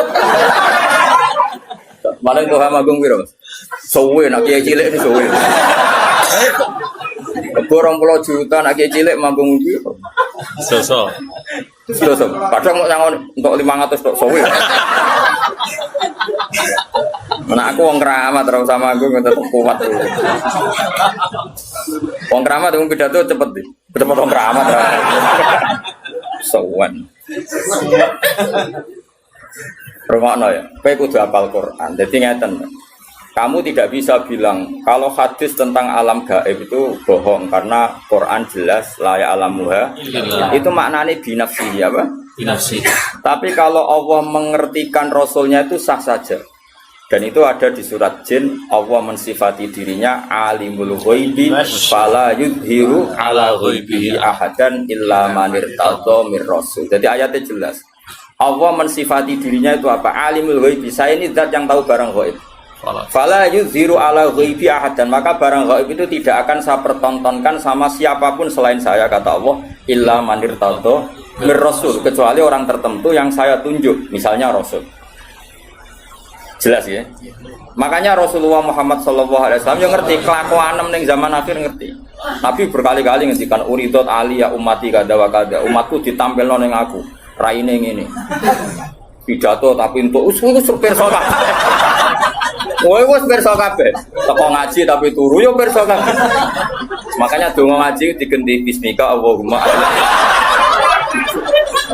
Paling tuh magung piro? Sowe nak kiai cilik ini sowe. Kebo 20 juta nak kiai cilik magung piro? Soso. Kadang mau sangon untuk 500 tok sowe. Nah aku wong keramat terus sama aku tetap kuat tuh. Wong keramat wong pidato cepet deh. Cepet wong keramat. Sowan. Rungokno ya. Kowe kudu hafal Quran. Dadi ngeten. Kamu tidak bisa bilang kalau hadis tentang alam gaib itu bohong karena Quran jelas la ya'lamuha. Itu maknanya binafsi apa? Binafsi. Tapi kalau Allah mengertikan Rasulnya itu sah saja. Dan itu ada di surat Jin. Allah mensifati dirinya alimul ghaibi fala yudhiru ala ghaibihi ahadan illa man irtadha mir rasul. Jadi ayatnya jelas. Allah mensifati dirinya itu apa? Alimul ghaibi. Saya ini zat yang tahu barang ghaib. Fala yudhiru ala ghaibi ahadan. Maka barang ghaib itu tidak akan saya pertontonkan sama siapapun selain saya, kata Allah, illa man irtadha mir rasul, kecuali orang tertentu yang saya tunjuk, misalnya Rasul. Jelas ya. Makanya Rasulullah Muhammad SAW yang ngerti kelakuan ning zaman akhir ngerti. Nabi berkali-kali ngendikan uridot aliyah ummati kada wa kada. Umatku ditampilno ning aku. Raine ngene. Pidato tapi untuk usuk pirsa kabeh. Kowe wis pirsa kabeh. Teko ngaji tapi turu yo pirsa kabeh. Makanya donga ngaji digenti bismika Allahumma.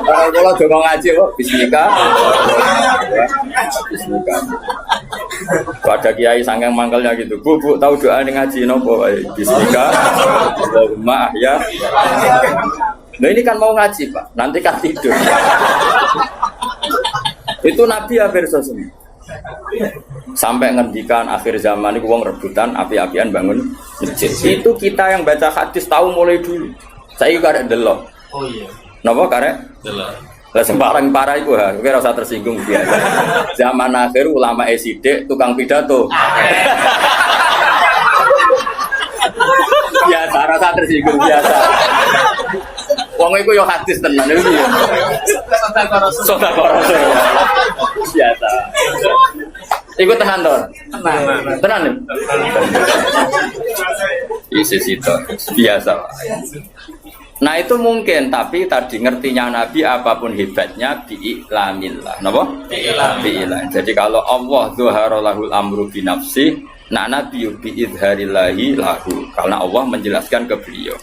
Kalau donga ngaji kok bismika. Bismika. Ada kiai sangking mangkelnya gitu. Bu tahu doa ning ngaji nopo? Bismika Allahumma ya. Nah ini kan mau ngaji Pak, nanti kan tidur. Itu Nabi hampir selesai. Sampai ngendikan akhir zaman ini uang rebutan, api-apian bangun masjid. Itu kita yang baca hadis tahu mulai dulu. Saiki karek delok. Oh iya. Napa karek? Delok. Lah sing paling parah iku ha, kowe ora usah tersinggung biasa. Zaman akhir ulama sithik tukang pidato. Biasa rasa tersinggung biasa. Wong iku yo hadis tenan iki. Sedekah rasul. Biasa. Iku tenan to? Tenan. Isi situ biasa. Nah itu mungkin, tapi tadi ngertinya Nabi apapun hebatnya bi'iklamillah. Napa? Bi'iklam. Jadi kalau Allah zuhara lahul amru binafsi, nah Nabi bi'idharillahi lahu. Karena Allah menjelaskan ke beliau.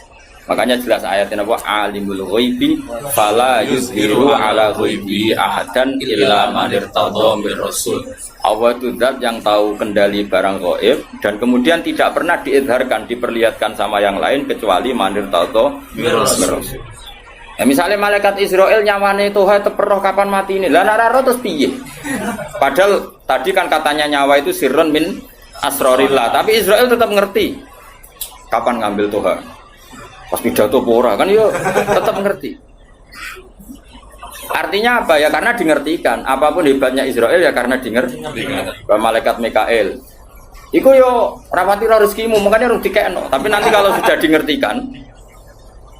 Makanya jelas ayatnya apa? Alimul ghaibi fala yuzhiru ala ghaibi ahadan illa man irtadha mir rasul. Allah itu zat yang tahu kendali barang gaib dan kemudian tidak pernah diizharkan, diperlihatkan sama yang lain kecuali man irtadha mir rasul. Ya, misalnya malaikat Israel nyawane Tuhan teperoh kapan mati ini. Lah nek ora terus piye? Padahal tadi kan katanya nyawa itu sirrun min asrorillah, tapi Israel tetap ngerti kapan ngambil Tuhan. Pas pidato pora kan yo tetap ngerti. Artinya apa ya? Karena dingertikan. Apapun hebatnya Israel ya karena dingertikan. Malaikat Mikael. Iku yo rapati rezekimu, makanya harus dikekno. Tapi nanti kalau sudah dingertikan,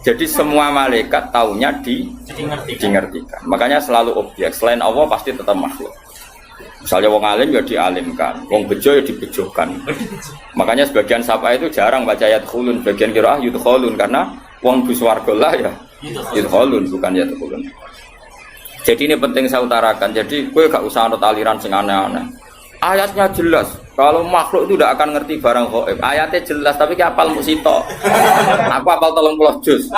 jadi semua malaikat taunya dingertikan. Makanya selalu objek. Selain Allah pasti tetap makhluk. Misalnya wong alim ya dialimkan, wong bejo ya dibejokan. Makanya sebagian sapa itu jarang baca ayat khulun, bagian qiraah yudkhulun karena wong buswarga lah ya yudkhulun bukan yadkhulun. Jadi ini penting saya utarakan. Jadi gue gak usah anut aliran sing aneh-aneh. Ayatnya jelas. Kalau makhluk itu tidak akan ngerti barang gaib. Ayatnya jelas tapi ki apal musito. Aku apal 30 juz.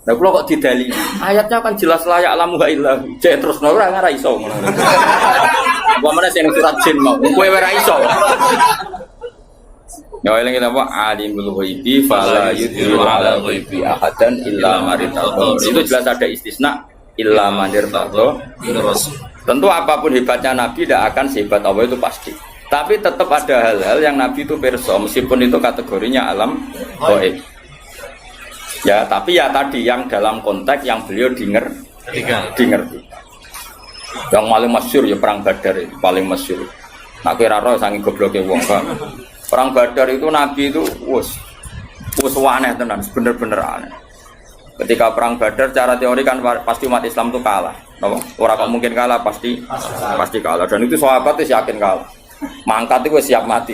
Nah, kalau kok didali, ayatnya kan jelas layak alamu gak ilah. Cek terus ora ora iso ngono. Apa meneh sing surat jin mau. Kowe ora iso. Ya eling apa alimul ghaibi fala yudhiru ala ghaibi ahadan illa man irtadha. Itu jelas ada istisna illa man irtadha. Tentu apapun hebatnya Nabi tidak akan sehebat Allah itu pasti. Tapi tetap ada hal-hal yang Nabi itu perso meskipun itu kategorinya alam gaib. Ya, tapi ya tadi yang dalam konteks yang beliau dimengerti. Yang paling masyhur ya perang Badar itu paling masyhur. Nak kira roh sangi gobloke wong kan. Perang Badar itu Nabi itu wus aneh tenan, bener-bener aneh. Ketika perang Badar secara teori kan pasti umat Islam itu kalah. Orang kok mungkin kalah pasti kalah. Dan itu sahabat itu yakin kalah. Mangkat itu siap mati.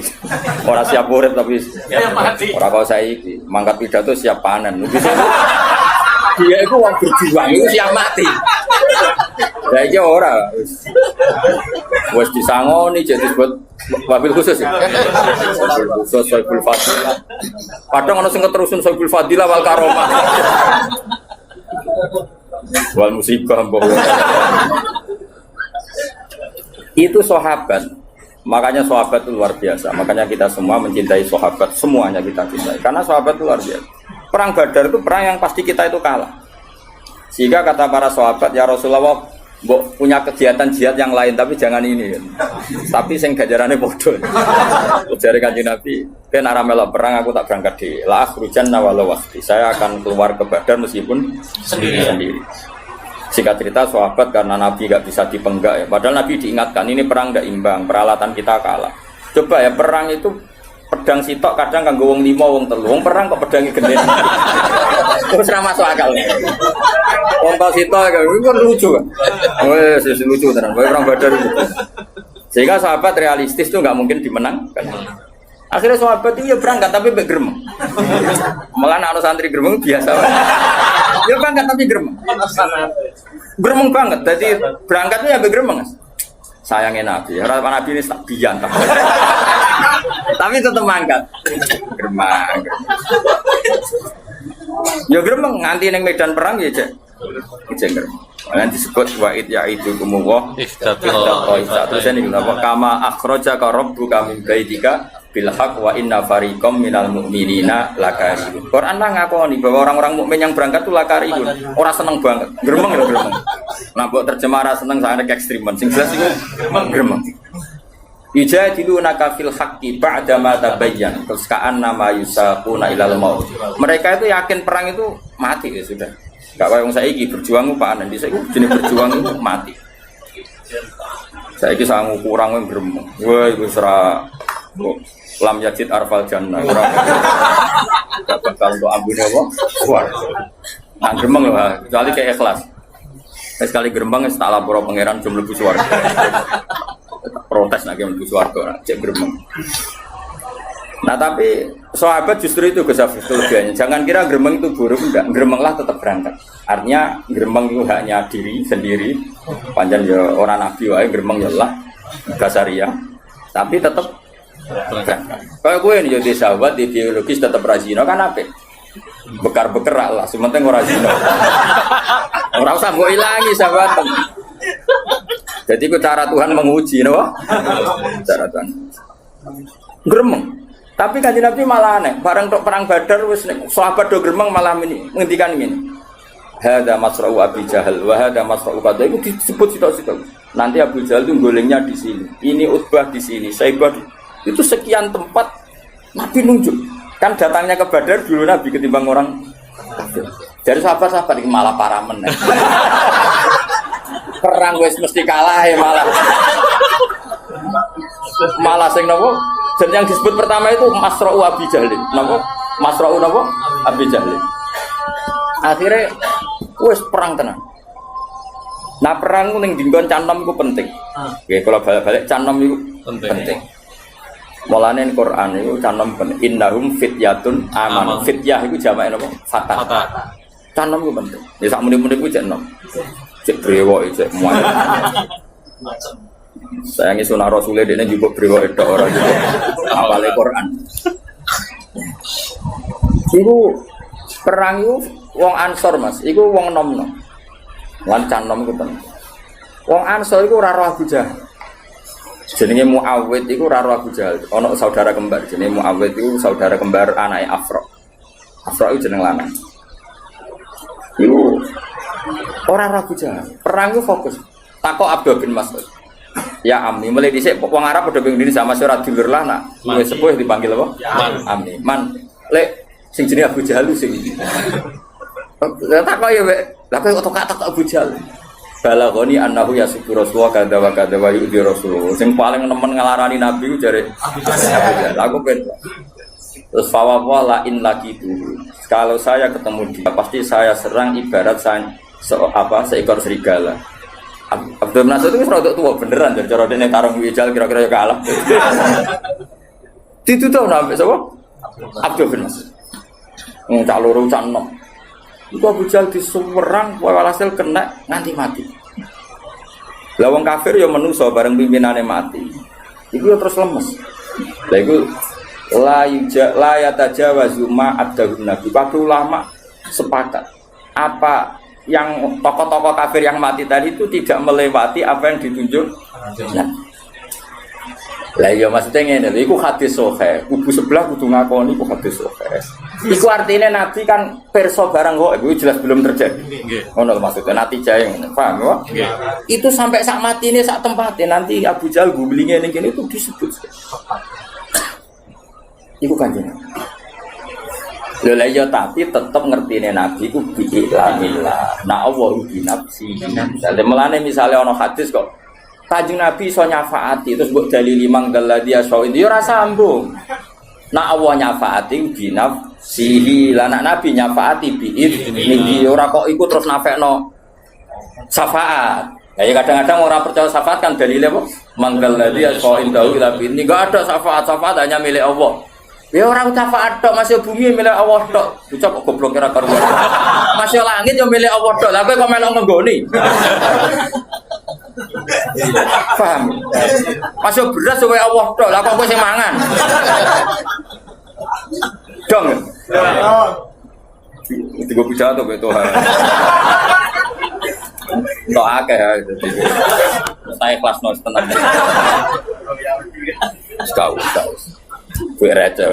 Orang siap urip tapi siap mati. Orang kau saiki mangkat pidato siap panen. Dia itu orang berjuang itu siap mati. Ya iki ora wis disangoni jadi disebut wabil khusus ya. Wabil khusus Saiful Fadilah. Padahal ana sing keterusun Saiful Fadilah wal karomah. Wal musibah mbok. Itu sahabat. Makanya sahabat itu luar biasa. Makanya kita semua mencintai sahabat. Semuanya kita cintai. Karena sahabat itu luar biasa. Perang Badar itu perang yang pasti kita itu kalah. Sehingga kata para sahabat, ya Rasulullah, punya kegiatan jihad yang lain, tapi jangan ini. Tapi sing gajarannya bodoh. Ujar Kanjeng Nabi, "Ken arah melok perang aku tak berangkat di la akhrujanna walau waqti." Saya akan keluar ke Badar meskipun sendiri. Singkat cerita sahabat karena Nabi gak bisa dipenggak ya. Padahal Nabi diingatkan ini perang gak imbang, peralatan kita kalah. Coba ya perang itu pedang sitok kadang kanggo wong 5 wong 3. Wong perang kok pedange gede. Terus ora masuk akal. Wong kok sitok itu lucu kan. Wes lucu tenan. Perang Badar itu. Sehingga sahabat realistis tuh nggak mungkin dimenangkan. Akhirnya sahabat itu ya berangkat tapi bergeremeng. Malah anak santri geremeng biasa. Ya berangkat tapi geremeng. Geremeng banget. Jadi berangkatnya ya bergeremeng. Sayangnya Nabi. Harapan Nabi ini tak biantah. Tapi tetap mangkat. Geremeng. Ya geremeng nganti neng medan perang ya cek. Cek geremeng. Nanti disebut wa'id ya'idu kumuwah. Terus ini kenapa? Kama akhrajaka rabbuka min baitika bilhaq wa inna fariqam minal mu'minina lakarihun. Quran lah ngakoni bahwa orang-orang mukmin yang berangkat itu lakarihun. Orang seneng banget. Gremeng ya gremeng. Nah, buat terjemah seneng sangat ekstriman. Sing jelas itu gremeng. Yujadilunaka fil haqqi ba'da ma tabayyan. Terus ka'annama yusaquna ilal maut. Mereka itu yakin perang itu mati ya sudah. Enggak kaya wong saiki berjuang Pak Anan. Dhisik jenenge berjuang itu mati. Saiki sangu kurang gremeng. Wah iku ora lam yajid arfal jannah. Ora. Bakal untuk ambune apa? Kuat. Nah gremeng lho, kecuali kayak ikhlas. Sekali gremeng wis tak lapor pangeran jum mlebu swarga. Protes lagi mlebu swarga cek gremeng. Nah tapi sahabat justru itu kelebihannya. Jangan kira gremeng itu buruk, enggak. Gremenglah tetap berangkat. Artinya gremeng itu hanya diri sendiri. Panjang ya orang nabi wae gremeng ya lah basaria. Tapi tetap berangkat. Kayak gue nih jadi sahabat ideologis tetap rajin kan apa? Bekar-bekar lah, sementing ora zina. Ora usah mbok ilangi sahabat. Jadi itu cara Tuhan menguji, no? Cara Tuhan. Gremeng. Tapi Kanjeng Nabi malah aneh. Bareng tok perang Badar wis sahabat do gremeng malah ngendikan ngene. Hada masra'u Abi Jahal wa hada masra'u kada itu disebut sitok-sitok. Nanti Abu Jahal itu golengnya di sini. Ini Utbah di sini, Saibah itu sekian tempat Nabi nunjuk. Kan datangnya ke Badar dulu Nabi ketimbang orang. Dari sahabat-sahabat ini malah para meneh. Perang wis mesti kalah ya malah sing nopo dan yang disebut pertama itu Masra'u Abi Jahlin nopo Masra'u nopo Abi Jahlin akhirnya wis perang tenan. Nah perang ning dinggon canom iku penting. Nggih kalau balik-balik canom iku penting. Mulane Quran itu canom penting. Innahum fityatun amanu. Fityah iku jamake napa? Fatah. Canom iku penting. Ya sak muni-muni ku cek nom. Cek brewok cek muat. Sayangi sunah Rasulullah dene juga brewok tok ora juga. Awale Quran. Iku perang iku wong Ansor Mas, iku wong nom-nom. Lan canom iku penting. Wong Ansor iku ora roh Abu Jahal. Jenenge Muawwid iku ora roh Abu Jahal. Ana saudara kembar jenenge Muawwid iku saudara kembar anake Afra. Afra iku jeneng lanang. Iku ora roh Abu Jahal. Perang iku fokus. Takok Abdul bin Mas'ud. Ya Amni, mulai dhisik wong Arab padha ping sama surat dulur lah nak. Wis sepuh dipanggil apa? Amni. Man, lek sing jenenge Abu Jahal sing iki. Lah takok ya, Mbak. Lah kok takok Abu Jahal. Balagoni annahu yasbu Rasulullah kadza wa kadza wa yu'di Rasulullah. Sing paling nemen ngelarani Nabi ku jare Abu Jahal. Aku ben. Terus fawawa la in laqitu. Kalau saya ketemu dia pasti saya serang ibarat saya seekor serigala. Abdul Nasir itu rada tua beneran dari cara dene tarung wijal kira-kira ya kalah. Ditutup sampai sapa? Abdul bin Nasir. Cak loro cak enom. Itu Abu Jahal disuwerang walhasil kena nganti mati. Lah wong kafir ya menungso bareng pimpinane mati. Iku ya terus lemes. Lah iku la yatajawazu ma adahun nabi. Para ulama sepakat apa yang tokoh-tokoh kafir yang mati tadi itu tidak melewati apa yang ditunjuk. Nah. Lah ya maksudnya ngene lho, iku hadis sahih. Kubu sebelah kudu ngakoni iku hadis sahih. Iku artinya Nabi kan perso barang kok iku jelas belum terjadi. Ngono lho maksudnya natijah yang paham ya? Itu sampai sak matine sak tempate nanti Abu Jahal gulinge ning kene itu disebut. Iku kanjeng. Lha ya tapi tetep ngertine Nabi ku biilamillah. Nah Allah ubi nafsi. Dadi melane misale ana hadis kok Kanjeng Nabi iso nyafaati terus mbok dalili manggal dia so itu ya ora sambung. Nah Allah nyafaati bi nafsihi. Lah nek Nabi nyafaati bi idzni ora kok iku terus nafekno syafaat. Ya kadang-kadang orang percaya syafaat kan dalile apa? Manggal dia so indahu ila bi ini enggak ada syafaat hanya milik Allah. Ya orang syafaat tok masih bumi milik Allah tok. Bocah kok goblok kira karuan. Masih langit yo milik Allah tok. Lah kowe kok melok nggoni. Paham? Masih beras supaya Allah tok. Lah kok kowe sing mangan. Dong. Itu gue pidato ke Tuhan. Tok akeh ya. Saya kelas nos tenang. Sekau. Gue receh.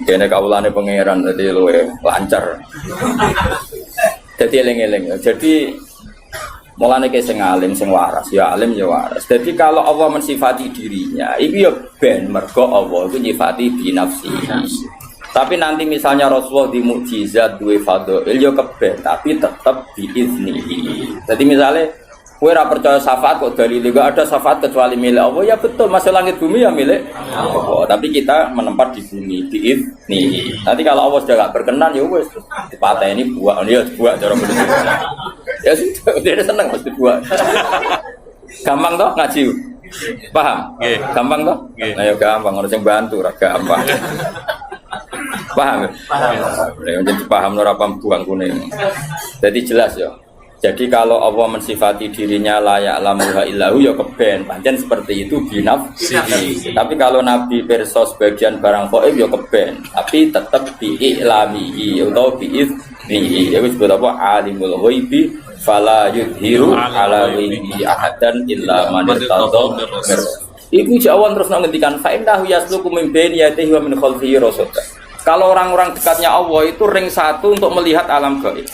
Kene kaulane pangeran dadi luwe lancar. Jadi eling-eling. Jadi Mulane ke sing alim sing waras, ya alim ya waras. Jadi kalau Allah mensifati dirinya, itu ya ben mergo Allah itu nyifati binafsi. Tapi nanti misalnya Rasulullah di mukjizat duwe fadhil ya keben, tapi tetap biiznihi. Jadi misalnya kowe ora percaya syafaat kok dalile enggak ada syafaat kecuali milik Allah, ya betul, masih langit bumi ya milik Allah. Tapi kita menempat di bumi biiznihi. Nanti kalau Allah sudah enggak berkenan ya wis dipateni buak, ya buak cara bener. Ya sudah, dia seneng mesti buat. Gampang toh ngaji? Paham? Nggih. Gampang toh? Nah, ya gampang, orang yang bantu, ora gampang. Paham? Paham. Ya, jadi paham ora paham buang kuning. Jadi jelas ya. Jadi kalau Allah mensifati dirinya layak lamuha illahu ya keben, pancen seperti itu binafsihi. Tapi kalau Nabi perso sebagian barang gaib ya keben, tapi tetap bi'ilamihi atau bi'iznihi. Ya disebut apa? Alimul ghaibi fala yudhiru ala ghaibi ahadan illa man irtada. Iku jawan terus ngendikan fa innahu yasluku min baini yadihi wa min khalfihi rasada. Kalau orang-orang dekatnya Allah itu ring satu untuk melihat alam gaib.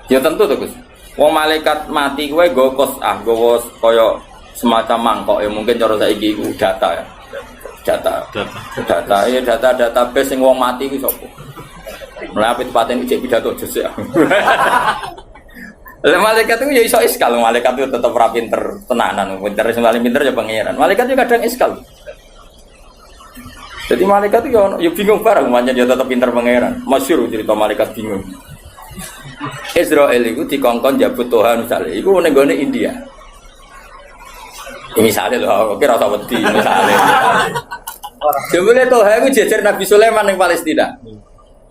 Ya tentu tuh Gus. Wong malaikat mati kowe nggo kos nggo kaya semacam mangkok ya mungkin cara saiki iku data ya. Data database sing wong mati ku sapa? Mlapit paten ijek pidato jesek. Lah malaikat itu ya iso iskal, malaikat itu tetap ora pinter tenanan, pinter sing pinter ya pangeran. Malaikat itu kadang iskal. Jadi malaikat itu ya bingung bareng, makanya dia tetap pinter pangeran. Masyhur cerita malaikat bingung. Israel itu dikongkon jabut Tuhan misalnya, itu nenggone India. Ya, misalnya loh, oke rasa wedi misalnya. Jebule Tuhan itu jejer Nabi Sulaiman yang Palestina.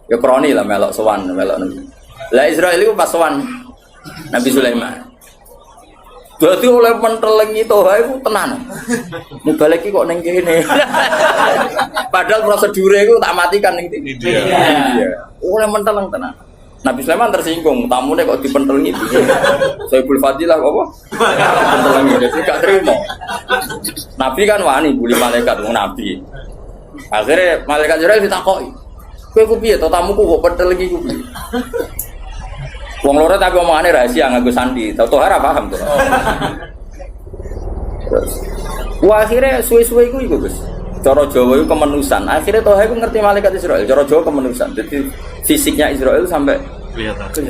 Ya kroni lah melok sowan, melok Nabi. Lah Israel itu pas sowan Nabi Sulaiman. Berarti oleh mentelengi Tuhan itu tenan. Mubalek iki kok ning kene. Padahal prosedure iku tak matikan ning India. Oleh menteleng tenan. Nabi Sulaiman tersinggung, tamunya kok dipentelengi piye? Saibul Fadilah apa? Pentelengi, jadi gak terima. Nabi kan wani bully malaikat, nabi. Akhirnya malaikat Jibril ditakoki, kowe ku piye? Tamuku kok pentelengi ku piye? Wong loro tapi omongane rahasia nganggo sandi. Tahu ora paham tuh. Wah akhirnya suwe-suwe iku Gus. Cara Jawa itu kemenusan. Akhirnya Toha itu ngerti malaikat Israel. Cara Jawa kemenusan. Jadi fisiknya Israel sampai kelihatan.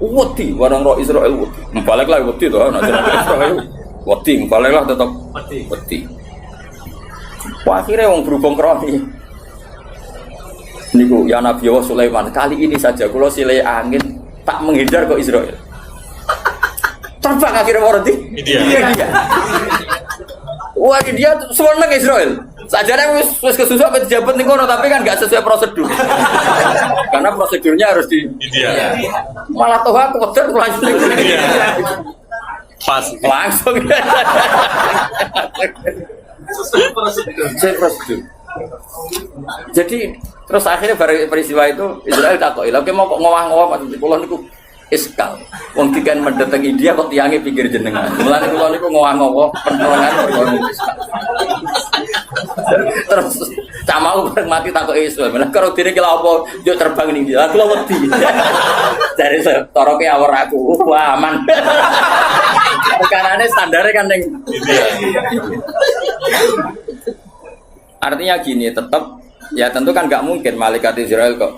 Wedi, warang roh Israel wedi. Balik lah wedi tuh. Nah, Israel wedi, balik lah tetap wedi. Wah, akhirnya orang berhubung kroni. Niku ya Nabi Allah Sulaiman. Kali ini saja kalau silai angin tak menghindar ke Israel. Terbang akhirnya orang di India. Wah, dia seneng Israel. Sajane wis kesusu apa dijabat ning kono tapi kan enggak sesuai prosedur. Karena prosedurnya harus di India. Malah toh aku kotor langsung ning India. Pas langsung. Sesuai prosedur. Jadi terus akhirnya pada peristiwa itu Israel takoki, "Lha mau kok ngowah-ngowah maksud kula niku iskal. Wong dikan mendatang India kok tiange pinggir jenengan. Mulane kula niku ngowah-ngowah penerangan perkara iskal." Terus camau bareng mati takoki Israel. Lah karo dene ki lha apa yo terbang ning India. Kula wedi. Dari toroke awor aku. Wah, aman. Perkarane standare kan ning India. Artinya gini, tetap ya tentu kan nggak mungkin malaikat Israel kok.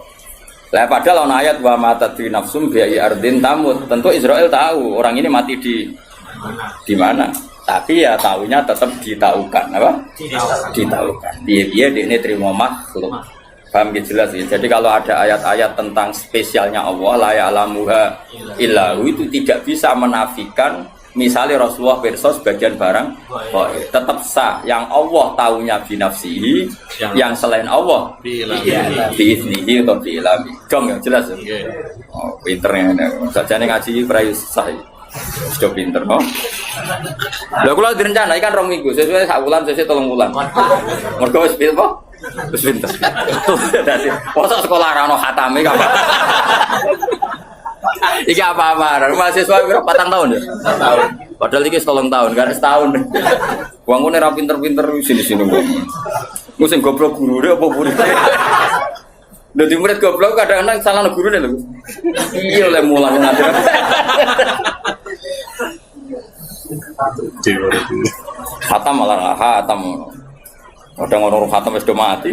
Lah padahal ana ayat wa matadri nafsum bi ardin tamut. Tentu Israel tahu orang ini mati di mana. Tapi ya tahunya tetap ditaukan apa? Ditaukan. Dia ini terima makhluk. Paham gitu jelas ya. Jadi kalau ada ayat-ayat tentang spesialnya Allah la ya'lamuha illahu itu tidak bisa menafikan misalnya Rasulullah perso sebagian barang tetap sah. Yang Allah tahunya binafsihi, yang selain Allah biiznihi atau biilami. Dong ya jelas ya. Oh, pinternya. Sajane ngaji prai sah. Sudah pinter, no? Lah kula direncana ikan 2 minggu, sesuai sak wulan, sesuai 3 bulan. Mergo wis pinter kok. Wis pinter. Dadi mosok sekolah ra ono khatame kapan. Iki apa-apa, mahasiswa berapa 4 tahun ya? 4 tahun. Padahal iki 3 tahun, kan setahun. Wong ngene ra pinter-pinter sini-sini wong. Musim goblok gurune apa murid. Dadi murid goblok kadang-kadang salah gurune lho. Iya oleh mulang ngajar. Khatam malah khatam. Kadang orang khatam wis do mati.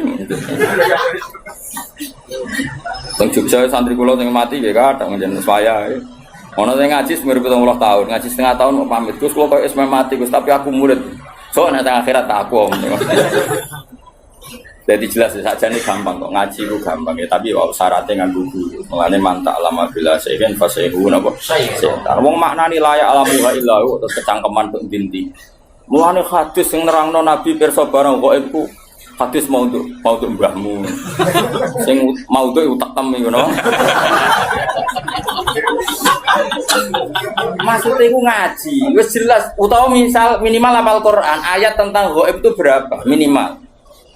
Teng Jogja santri kula sing mati nggih kadang njenengan saya. Ono sing ngaji semir 70 tahun, ngaji setengah tahun mau pamit. Gus kula kok wis mati Gus, tapi aku murid. So nek teng akhirat tak aku. Jadi jelas saja nih gampang kok ngaji ku gampang ya, tapi wow, syaratnya nganggo guru. Mulane mantak lama bila sehen fasehu napa. Wong maknani layak alamuha illahu terus kecangkeman tok dinti. Mulane hadis sing nerangno Nabi pirsa barang kok iku hadis mau untuk mbahmu. Sing mau untuk utak temi ngono. Maksudnya iku ngaji, wis jelas utawa misal minimal hafal Quran, ayat tentang ghaib itu berapa? Minimal.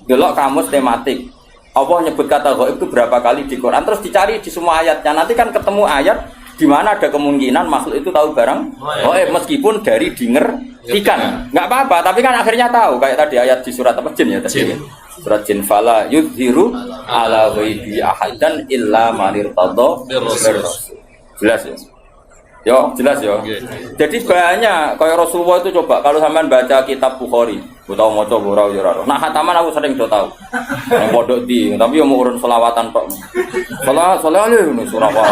Delok kamus tematik. Allah nyebut kata ghaib itu berapa kali di Quran, terus dicari di semua ayatnya. Nanti kan ketemu ayat di mana ada kemungkinan makhluk itu tahu barang ghaib meskipun dari dengertikan. Enggak apa-apa, tapi kan akhirnya tahu kayak tadi ayat di surat apa jin ya tadi. Surat jin fala yudhiru ala ghaibi ahadan illa man irtadha. Jelas ya. Yo, jelas yo. Jadi banyak kayak Rasulullah itu coba kalau sampean baca kitab Bukhari, utawa maca ora yo ora. Nah, khataman aku sering do tau. Nang pondok di, tapi yo mau urun selawatan tok. Salat ini surah apa?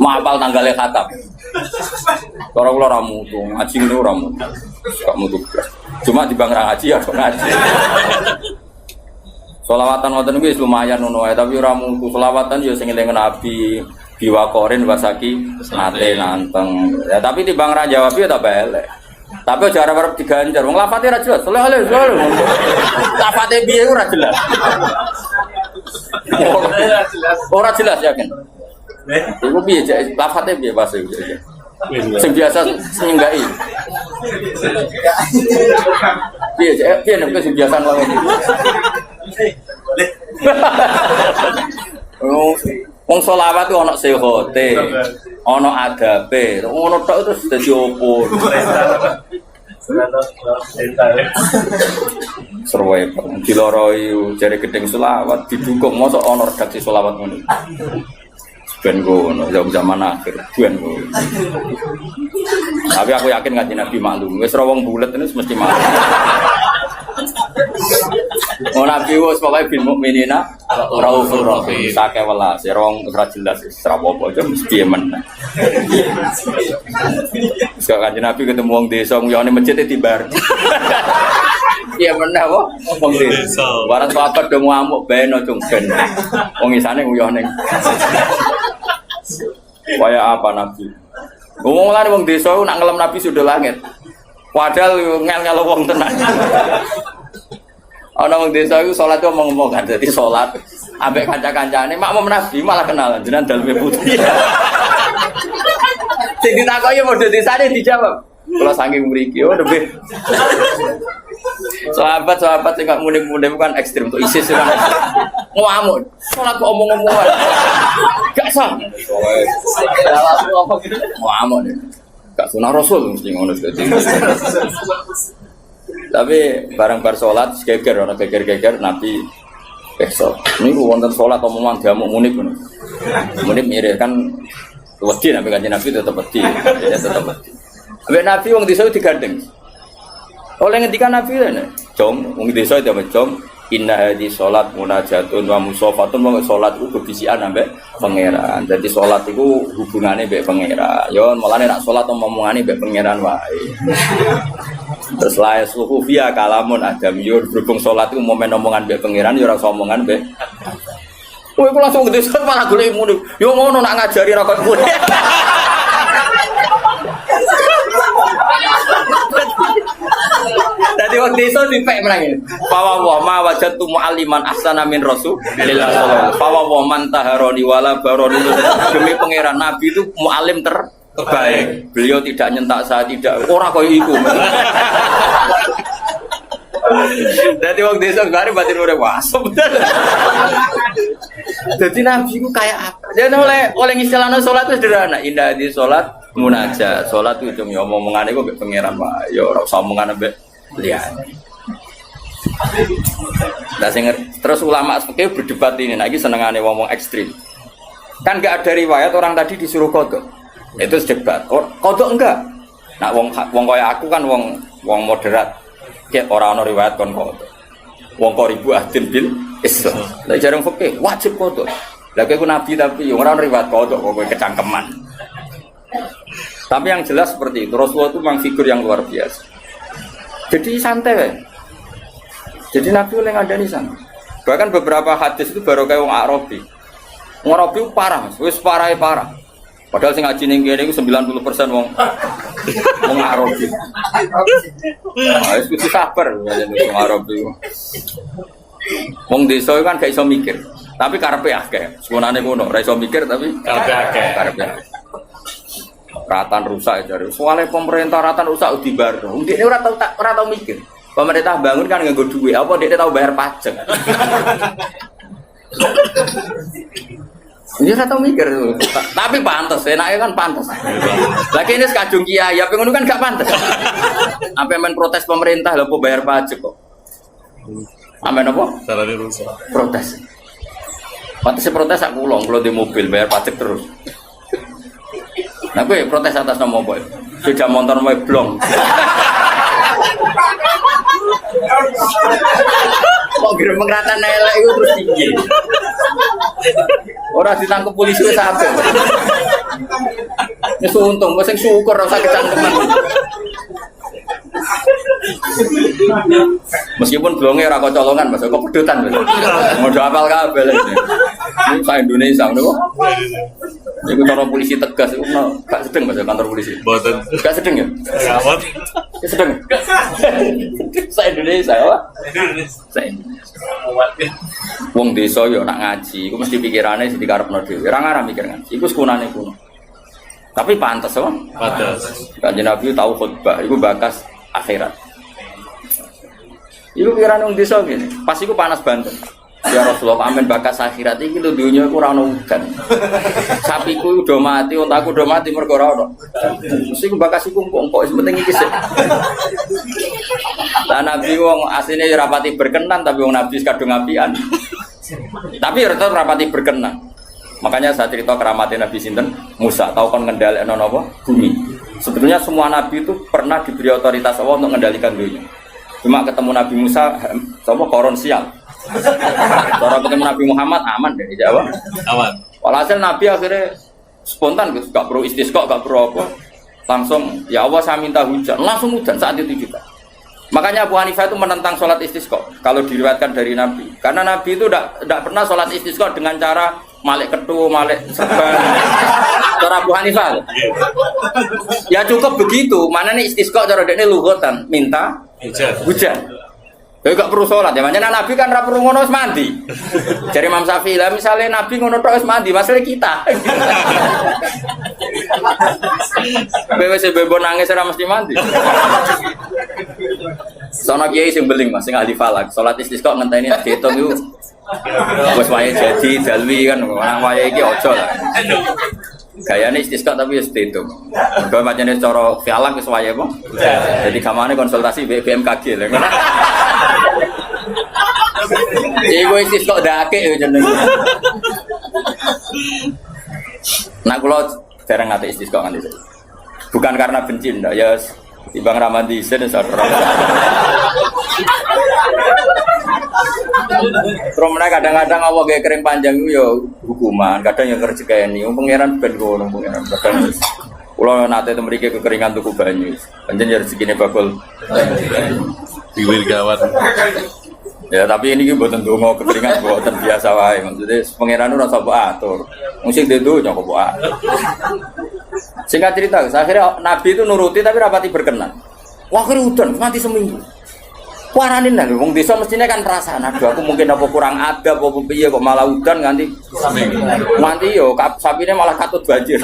Mapal tanggalnya khatam. Cara kula ora mutu, ngaji ngene ora mutu. Gak mutu. Cuma di bang ngaji ya kok ngaji. Selawatan wonten iki lumayan ngono wae, tapi ora mutu. Selawatan yo sing eling Nabi. Biwakorin wasaki nate nanteng ya, tapi timbang ra jawab ya tak elek. Tapi aja arep diganjar wong lafate ra jelas. Soleh lafate piye ora jelas. Ora jelas yakin. Iku piye lafate piye bahasa iki. Sing biasa nyenggai. Piye nek sing biasa wae. Wong selawat itu ana sehote, ana adabe, ngono tok terus dadi opo. Serwe diloroi jare gedeng selawat didukung mosok ana redaksi selawat ngono. Ben ngono zaman akhir ben ngono. Tapi aku yakin ngaji Nabi maklum, wis ora wong bulet ini mesti maklum. Nabi wis pokoke bil mukminina raufur rahim. Sake welas, rong ora jelas ora apa-apa aja mesti men. Sekali kanjeng Nabi ketemu wong desa nguyone masjid tibar. Iya meneh apa? Wong desa. Barang sahabat do ngamuk beno cung ben. Wong isane nguyone. Kaya apa Nabi? Ngomong lan wong desa nak ngelem Nabi sudah langit. Padahal ngel-ngel wong tenan. Ana wong desa iku salat ku ngomong kan dadi salat ambek kanca-kancane makmum Nabi malah kenalan jenengan daleme putih. Sing ditakoki modho desane dijawab. Kula saking mriki oh lebih. Sahabat-sahabat sing gak muni-muni bukan ekstrem untuk ISIS kan. Ngamuk. Salat kok omong-omongan. Gak sah. Ngamuk. Gak sunah Rasul mesti ngono dadi. Tapi bareng bar salat geger ana geger-geger Nabi besok. Niku wonten salat omongan diamuk munib ngono. Munib mirip kan wedi Nabi kanjeng Nabi tetep wedi. Ya tetep wedi. Ambek Nabi wong desa digandeng. Oleh ngendikan Nabi lene, "Jom wong desa itu jom inna hadhi salat munajatun wa musafatun." Wong salat iku bebisikan ambek pangeran. Dadi salat iku hubungane mbek pangeran. Yo mulane nek salat omongane mbek pangeran wae. Terus lae suhu via kalamun adam yo berhubung salat iku momen omongan mbek pangeran yo ora omongan mbek. Kowe kok langsung gede sekali malah golek muni. Yo ngono nak ngajari ra kok muni. Dadi wong desa dipek menang. Fa wa ma wajadtu mu'alliman ahsana min Rasulillah sallallahu. Fa wa man taharoni wala baroni. Demi pangeran Nabi itu muallim terbaik. Beliau tidak nyentak saya tidak ora koyo iku. Dadi wong desa gare batin ora wasep. Dadi Nabi ku kayak apa? Dia oleh istilahna salat itu sederhana. Indah di salat munajat. Salat itu cuma omongane kok mbek pangeran wae. Ya ora usah omongan mbek liyane. Nah, terus ulama fikih berdebat ini. Nah, iki senengane ngomong ekstrim. Kan enggak ada riwayat orang tadi disuruh qada. Itu debat. Kodok enggak. Nah wong kaya aku kan wong moderat. Kayak orang ono riwayat kon kodok. Wong ribu ahdin bil Islam. Lah jarang fikih wajib kodok. Lah kowe nabi tapi ora ono riwayat kodok kok kowe kecangkeman. Tapi yang jelas seperti itu, Rasulullah itu memang figur yang luar biasa. Jadi santai. Jadi Nabi oleh ngadani sana. Bahkan beberapa hadis itu baru kayak wong Arabi. Wong Arabi parah, wis parah. Padahal sing ngaji ning kene iku 90% wong Arabi. Wis kudu sabar wong Arabi. Wong desa kan gak iso mikir, tapi karepe akeh. Sebenarnya ngono, ora iso mikir tapi karepe akeh. Ratan rusak jare. Soale pemerintah ratan rusak dibar. Ndekne ora tau mikir. Pemerintah bangun kan nganggo duit, apa ndekne tau bayar pajak. Ini ora tau mikir. Tapi pantes, enake kan pantes. Lagi ini sekadung kiai, apa ngono kan gak pantes. Sampai men protes pemerintah lho kok bayar pajak kok. Amen apa? Salahnya rusak. Protes. Pantes protes aku kula di mobil bayar pajak terus. Nah, gue protes atas nama boy. Sepeda motor mau blong. Kok gerem ngeratan elek itu terus tinggi. Orang ditangkap polisi wis sampe. Wis untung, wis syukur ora kecangkeman. Meskipun blonge ora kocolongan, Mas, kok pedutan, Mas. Modho apal kabeh iki. Ini sa Indonesia ngono kok. Iku cara polisi tegas iku gak sedeng Mas kantor polisi. Mboten. Gak sedeng ya? Gawat. Gak sedeng. Sa Indonesia apa? Sa Indonesia. Wong desa yo nak ngaji, iku mesti pikirane sing dikarepno dhewe. Ora ngarah mikir ngaji. Iku sekunane kuno. Tapi pantes apa? Pantes. Kanjeng Nabi tahu khutbah, iku bakas akhirat. Iku pikiran wong desa ngene. Pas iku panas banget. Ya Rasulullah, amin bakas akhirat iki lho dunya iku ora ono udan. Sapiku udah mati, untaku udah mati mergo ora ono. Mesti ku bakas iku empuk penting iki sik. Lah Nabi wong asline rapati berkenan tapi wong Nabi kadung apian. Tapi tetep rapati berkenan. Makanya saya cerita keramatnya Nabi sinten Musa, tahu kon ngendhalekno napa? Bumi. Sebetulnya semua nabi itu pernah diberi otoritas Allah untuk mengendalikan dunia. Cuma ketemu Nabi Musa sapa koron sial. Cara ketemu Nabi Muhammad aman deh di Jawa. Aman. Walhasil Nabi akhirnya spontan gitu, gak perlu istisqa, gak perlu apa. Langsung ya Allah saya minta hujan, langsung hujan saat itu juga. Makanya Abu Hanifah itu menentang sholat istisqa kalau diriwayatkan dari Nabi. Karena Nabi itu tidak pernah sholat istisqa dengan cara malik ketu, malik serban. Cara Abu Hanifah. Ya cukup begitu. Mana nih istisqa cara dekne lughatan minta hujan. Ya gak perlu sholat ya. Makanya Nabi kan ra perlu ngono wis mandi. Dari Imam Syafi'i lah misalnya Nabi ngono tok wis mandi, masalah kita. BWC bebo nangis ora mesti mandi. Sono kiai sing beling Mas sing ahli falak, salat istisqa ngenteni diitung iku. Wis wayahe jadi dalwi kan, nang wayahe iki aja lah. Gayane istisqa tapi wis diitung. Mergo macane cara falak wis wayahe apa? Jadi kamane konsultasi BMKG lho. Iku istisqa dake jenenge. Nah kula jarang ngate istisqa nganti saiki. Bukan karena benci ndak ya timbang ramadi sen saudara. Terus mereka kadang-kadang Allah kayak kering panjang itu ya hukuman, kadang yang kerja kayak ini, pangeran ben ngono pangeran. Kadang kalau nate temrike kekeringan tuku banyu, panjang ya rezekine bakul. Diwil gawat. Ya tapi ini kan buatan dongo kekeringan buatan biasa wae. Maksudnya pangeran itu rasa atur, musik itu nyokok buat. Singkat cerita, akhirnya Nabi itu nuruti tapi rapati berkenan. Wah akhirnya udan, nanti seminggu. Waranin lah, wong desa mestinya kan perasaan. Aduh, aku mungkin apa kurang adab, apa piye kok malah udan nganti yo sapine malah katut banjir.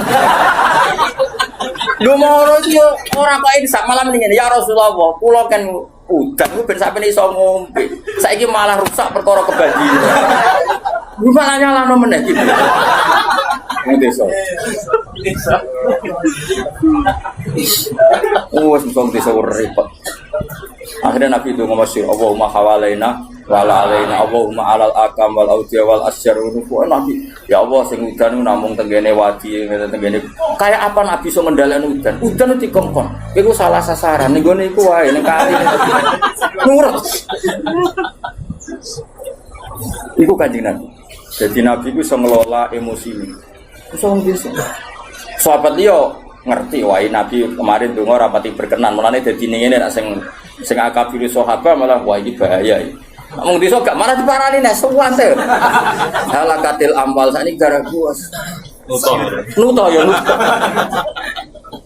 Lho moro iki yo ora kok iki sak malam ngene ya Rasulullah, kula kan udan ku ben sapine iso ngombe. Saiki malah rusak perkara kebanjiran. Lu malah nyalano meneh iki. Wong desa. Wes wong desa repot. Akhirnya Nabi itu ngomong Allahumma hawalaina wala alaina Allahumma alal akam wal audia wal asjar wa nabi ya Allah sing udan namung tenggene wadi tenggene kaya apa nabi iso ngendhaleni udan itu dikongkon iku salah sasaran ning gone iku wae ning kali nurut iku Kanjeng Nabi jadi nabi iku iso ngelola emosi iso ngelola sahabat liya ngerti wae nabi kemarin donga rapati berkenan mulane dadi ngene nek sing akabir sahabat malah wah iki bahaya iki ngomong desa gak malah diparani nek suwante halakatil amal sakniki gara kuwas nuto ya nuto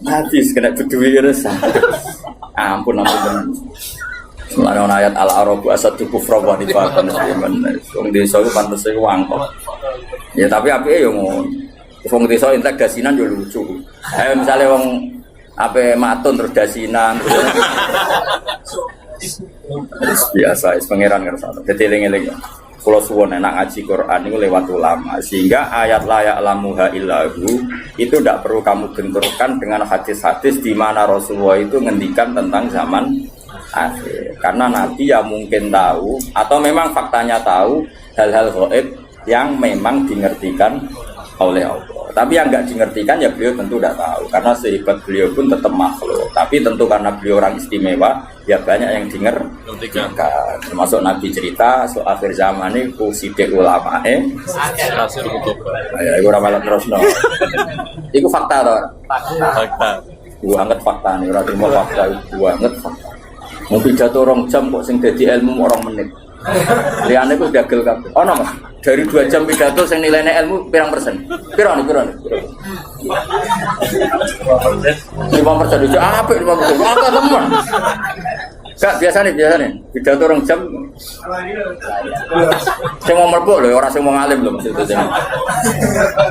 habis kena beduwi resah ampun Semana ayat al-arabu asadu kufra wa nifaqan wong desa iku pantes iku wangkok ya tapi apike yo ngono wong desa entek dasinan yo lucu ayo misale wong ape matun terus dasinan biasa pangeran ngersano dadi eling-eling kula suwun enak ngaji Quran niku lewat ulama sehingga ayat layak lamuha illahu itu tidak perlu kamu benturkan dengan hadis-hadis di mana Rasulullah itu ngendikan tentang zaman akhir karena Nabi ya mungkin tahu atau memang faktanya tahu hal-hal gaib yang memang dingertikan oleh Allah tapi yang enggak dingertikan ya beliau tentu tidak tahu karena sehebat beliau pun tetap makhluk tapi tentu karena beliau orang istimewa ya banyak yang dingertikan termasuk Nabi cerita soal akhir zaman ini sidik ulama ya itu ramalan terus no itu fakta toh fakta banget fakta nih orang terima fakta banget fakta mau pidato 2 jam kok sing dadi ilmu 2 menit liane ku gagel kabeh ono Mas dari 2 jam pidato sing nilainya ilmu pirang persen piro nih 5% aja apik 5% maka temen gak biasa nih pidato 2 jam sing mau mlebu lho ora sing mau ngalim lho maksudnya sing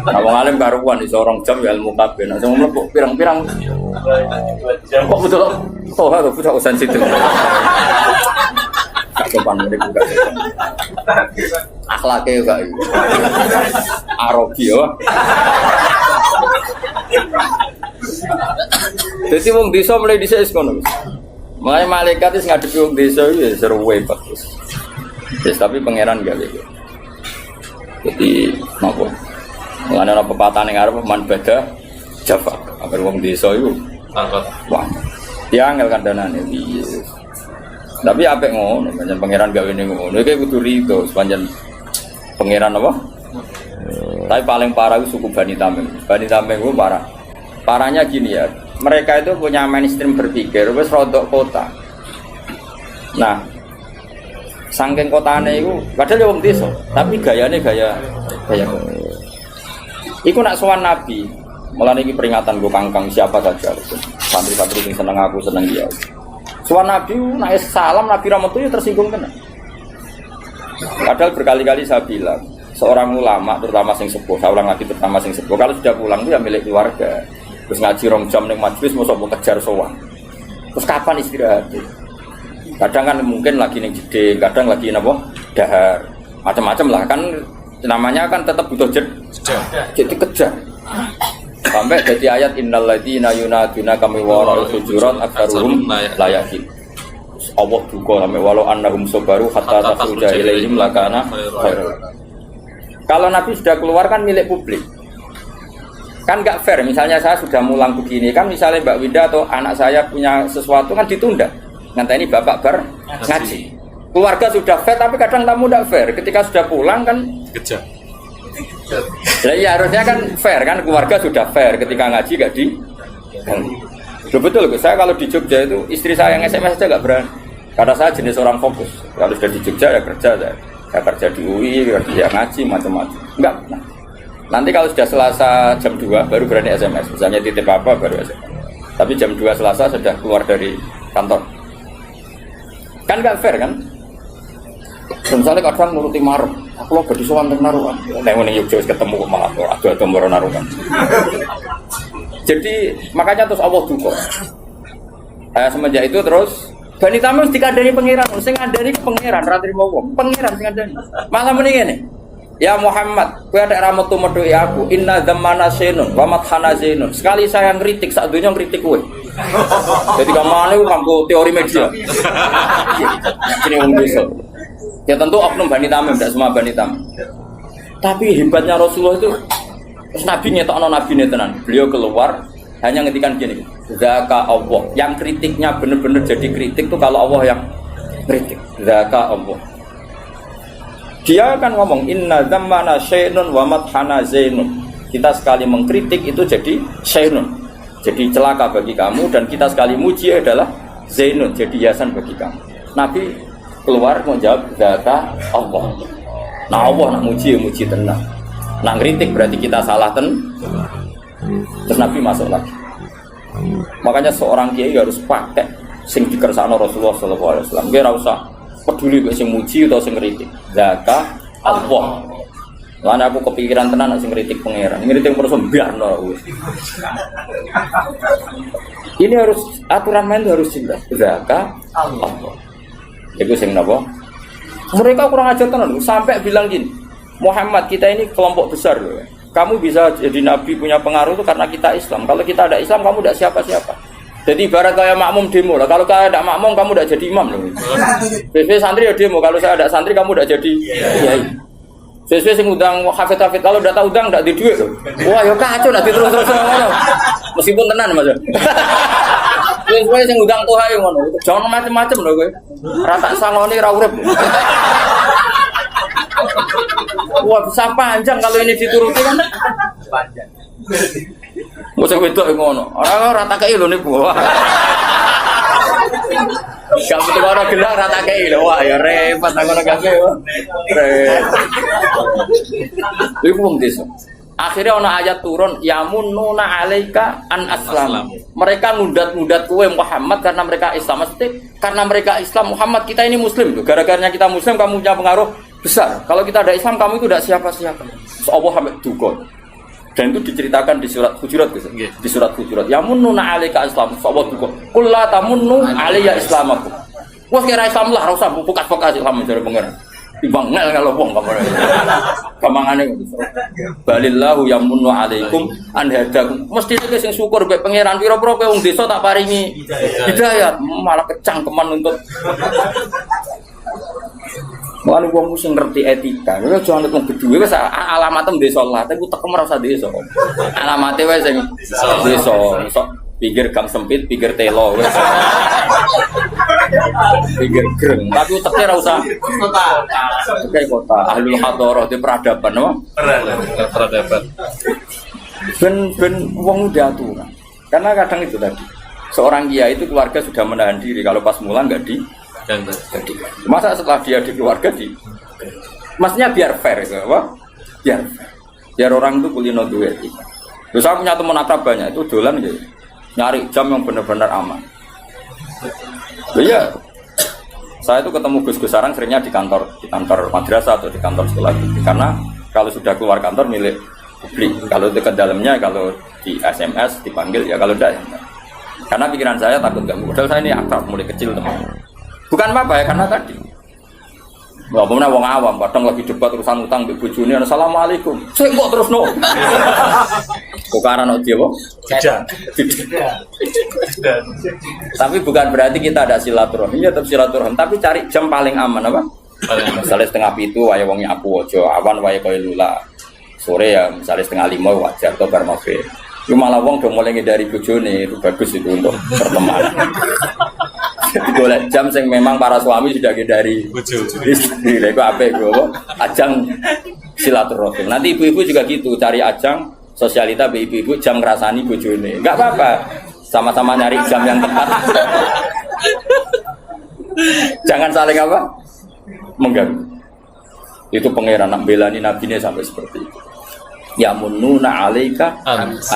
wong alim karuan iso 2 jam ya ilmu kabeh nek sing mau mlebu pirang-pirang kok betul kok harus punya usaha situ gak sopan mereka gak sopan akhlaknya juga arogi ya jadi wong desa mulai desa iskono mulai malaikat itu ngadepi wong desa itu seru bagus tapi pangeran gak gitu jadi apa mulai ada pepatah yang Arab man beda Java agar wong desa itu wah dia angel kandhanane piye tapi apik ngono pancen pangeran gawe ning ngono iki kudu rido pancen pangeran apa tapi paling parah itu suku Bani Tamim itu parahnya gini ya mereka itu punya mainstream berpikir wis rodok kota nah saking kotane iku padahal wong desa tapi gayane gaya iku nak sowan nabi malah ini peringatan gue kangkang siapa saja santri-santri yang seneng aku seneng dia soal Nabi naik salam Nabi Rahmatullahi tersinggung kena padahal berkali-kali saya bilang seorang ulama terutama sing sepuh saya ulang lagi terutama sing sepuh kalau sudah pulang itu ya milik keluarga terus ngaji 2 jam ning majlis mau kejar sowan terus kapan istirahat kadang kan mungkin lagi ning jeding kadang lagi napa dahar macam-macam lah kan namanya kan tetap butuh jadi kejar sampai jadi ayat innal ladzina yunaduna kami wara sujurat aksaruhum la yakin Allah duka sampai walau annahum sabaru hatta takhruja ilaihim lakana khairul kalau Nabi sudah keluar kan milik publik kan gak fair misalnya saya sudah mulang begini kan misalnya Mbak Winda atau anak saya punya sesuatu kan ditunda nganteni bapak bar ngaji keluarga sudah fair tapi kadang tamu tidak fair ketika sudah pulang kan kejar jadi harusnya kan fair kan keluarga sudah fair ketika ngaji gak di betul saya kalau di Jogja itu istri saya yang SMS aja gak berani karena saya jenis orang fokus kalau sudah di Jogja ya kerja saya kerja di UI kerja ngaji macam-macam enggak nah. Nanti kalau sudah Selasa jam 2 baru berani SMS misalnya titip apa baru SMS tapi jam 2 Selasa sudah keluar dari kantor kan gak fair kan misalnya kadang nuruti maruk aku lo badi sowan teng naruhan nek ning Yogyakarta ketemu kok malah ada moro naruhan jadi makanya terus Allah duka semenjak itu terus Bani Tamim dikandani pangeran sing ngandani pangeran ra trimo wong pangeran sing ngandani malah muni ngene ya Muhammad kowe ada ra metu medhoki aku inna dzamana sinun wa mathana zinun sekali saya ngritik sak donya ngritik kowe jadi kamane kanggo teori media ini wong desa Ya tentu oknum Bani Tamim, tidak semua Bani Tamim. Tapi hebatnya Rasulullah itu, Nabi ngetokno Nabi tenan. Beliau keluar hanya ngetikan gini, Zaka Allah. Yang kritiknya benar-benar jadi kritik itu kalau Allah yang kritik. Zaka Allah. Dia akan ngomong inna zammana syainun wa madhana zainun. Kita sekali mengkritik itu jadi syainun, jadi celaka bagi kamu, dan kita sekali muji adalah zainun, jadi hiasan bagi kamu. Nabi keluar menjawab Zaka Allah. Nah Allah nak muji ya muji tenang. Nak kritik berarti kita salah Terus Nabi masuk lagi. Makanya seorang kiai harus pakai sing dikersakno Rasulullah sallallahu alaihi wasallam. Dia ora usah peduli mek sing muji atau sing kritik. Zaka Allah. Lan aku kepikiran tenan sing kritik pangeran. Ngritik terus mbiarno. Ini harus aturan main harus jelas. Zaka Allah. Itu sing napa? Mereka kurang ajar tenan sampai bilang gini, Muhammad kita ini kelompok besar loh. Kamu bisa jadi nabi punya pengaruh itu karena kita Islam. Kalau kita ada Islam kamu tidak siapa-siapa. Jadi ibarat kayak makmum demo lah. Kalau saya tidak makmum kamu tidak jadi imam loh. Sesuai santri ya demo. Kalau saya ada santri kamu tidak jadi kiai. Sesuai sing udang hafid-hafid kalau tidak tahu udang tidak di duit loh. Wah ya kacau nanti terus-terus ngono. Meskipun tenan Mas. Sesuai sing udang tuh ae ngono. Jangan macam-macam loh kowe. Rata sangone ra urip. Wah bisa panjang kalau ini dituruti kan panjang. Mosok wedok ngono. Ora rata kei lho niku. Gak betul orang gelang rata kei lho. Wah ya repot ngono kabeh. Iku wong desa. Akhirnya ana ayat turun yamununa alaika an aslam. Mereka ngudat-ngudat kowe Muhammad karena mereka Islam. Maksudnya karena mereka Islam Muhammad kita ini muslim. Gara-garanya kita muslim kamu punya pengaruh besar. Kalau kita ada Islam kamu itu tidak siapa-siapa. Allah hamid duka. Dan itu diceritakan di surat Hujurat gitu. Di surat Hujurat. Yamununa alaika islam. Allah duka. Qul la tamunnu alayya islamakum. Wes kira Islam lah ora usah bukas-bukas Islam jare pengen. Timbang ngel kalau wong kamane. Kamangane balillahu yamunnu alaikum an hadakum. Mesti iki sing syukur mek pangeran pira-pira kowe wong desa tak paringi hidayah malah kecangkeman untuk Mulane wong sing ngerti etika, lha aja anut wong gedhe wis alamatem desa lah, tapi tekem ora usah desa. Alamate wae sing desa, sok pinggir gang sempit, pinggir telo wis. Pinggir greng, tapi uteke ora usah kota. Kayak kota, ahlul hadharah di peradaban, no? Peradaban. Ben wong diatur. Karena kadang itu tadi. Seorang kiai itu keluarga sudah menahan diri kalau pas mulang enggak di jadi, masa setelah dia di keluarga di, maksudnya biar fair gitu, apa? Biar orang itu kulino duit. Terus aku punya teman akrab banyak itu dolan gitu, nyari jam yang benar-benar aman. Iya, saya itu ketemu Gus Sarang seringnya di kantor madrasah atau di kantor sekolah gitu. Karena kalau sudah keluar kantor milik publik, kalau dekat dalamnya kalau di SMS dipanggil ya kalau tidak ya. Karena pikiran saya takut ganggu. Padahal saya ini akrab mulai kecil teman. Bukan apa ya, karena tadi nggak pernah wong awam, kadang lagi debat urusan utang di bojone, assalamualaikum, saya kok terus no, kok karena no dia, Tidak. Tapi bukan berarti kita ada silaturahmi, ya tetap silaturahmi, tapi cari jam paling aman apa? Misalnya setengah itu, waya wongnya aku ojo, awan waya koi lula, sore ya, misalnya setengah 5 wajar, atau bar maghrib. Cuma malah wong udah mulai dari bojone itu bagus itu untuk pertemanan. Boleh jam yang memang para suami sudah hindari istri, itu apa itu ajang silaturahim. Nanti ibu-ibu juga gitu, cari ajang sosialita ibu-ibu jam ngerasani bojone. Enggak apa-apa, sama-sama nyari jam yang tepat. Jangan saling apa? Mengganggu. Itu pangeran nak belani nabinya sampai seperti itu. Ya mununa alaika anas.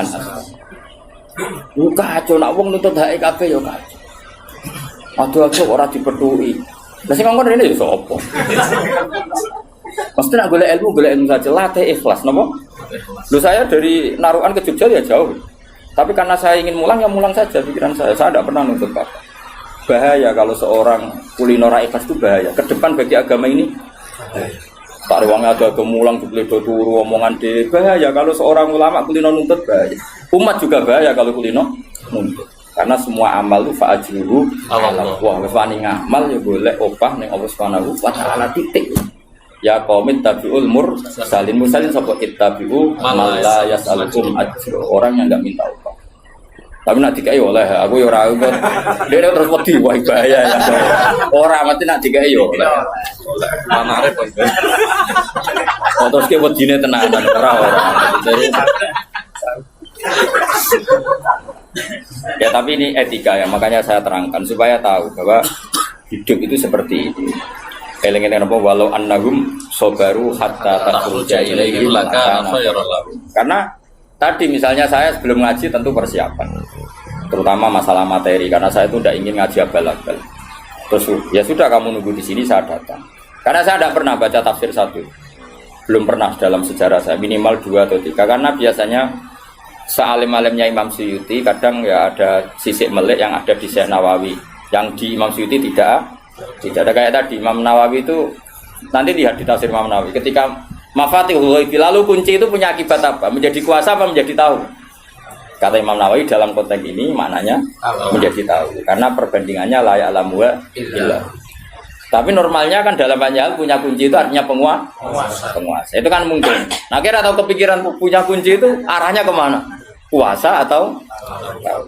Kacau nak wong nuntut hak kabeh ya kacau. Aduh orang dipetuhi. Lah sing ngomong rene ya sapa? Mesti nak golek ilmu saja, latih ikhlas napa? Lho saya dari Narukan ke Jogja ya jauh. Tapi karena saya ingin mulang ya mulang saja pikiran saya. Saya tidak pernah nuntut apa. Bahaya kalau seorang kulino ra ikhlas itu bahaya. Ke depan bagi agama ini tak ruangnya ada kemulang dibeli turu omongan de bahaya kalau seorang ulama kulino nuntut bahaya. Umat juga bahaya kalau kulino nuntut. Karena semua amal itu fa'ajruhu Allah. wah wis wani ngamal ya boleh opah ning Allah Subhanahu wa taala titik. Ya qaumit tabiul mursalin sapa ittabi'u man la yas'alukum ajra, orang yang enggak minta upah. Tapi nak dikai oleh aku ya ora dia terus wedi wah bahaya ya. Ora mati nak dikai yo oleh. Mana arep kok. Terus ke wedine tenanan ora. Ya tapi ini etika ya, makanya saya terangkan supaya tahu bahwa hidup itu seperti itu. Eling-eling apa walau annahum sabaru hatta takhruja ilaihi lakana khairan lahum. Karena tadi misalnya saya sebelum ngaji tentu persiapan, terutama masalah materi karena saya itu tidak ingin ngaji abal-abal. Terus ya sudah kamu nunggu di sini saya datang. Karena saya tidak pernah baca tafsir satu, belum pernah dalam sejarah saya minimal 2 atau 3 karena biasanya sealim-alimnya Imam Suyuti kadang ya ada sisik melek yang ada di Syekh Nawawi, yang di Imam Suyuti tidak ada kayak tadi Imam Nawawi itu nanti lihat di tafsir Imam Nawawi ketika Mafatihul Ghaib lalu kunci itu punya akibat apa? Menjadi kuasa apa menjadi tahu? Kata Imam Nawawi dalam konteks ini maknanya menjadi tahu karena perbandingannya la ya'lamu illa. Tapi normalnya kan dalam banyak hal punya kunci itu artinya penguasa. Itu kan mungkin. Nah kira tahu kepikiran punya kunci itu arahnya kemana? Kuasa atau tahu?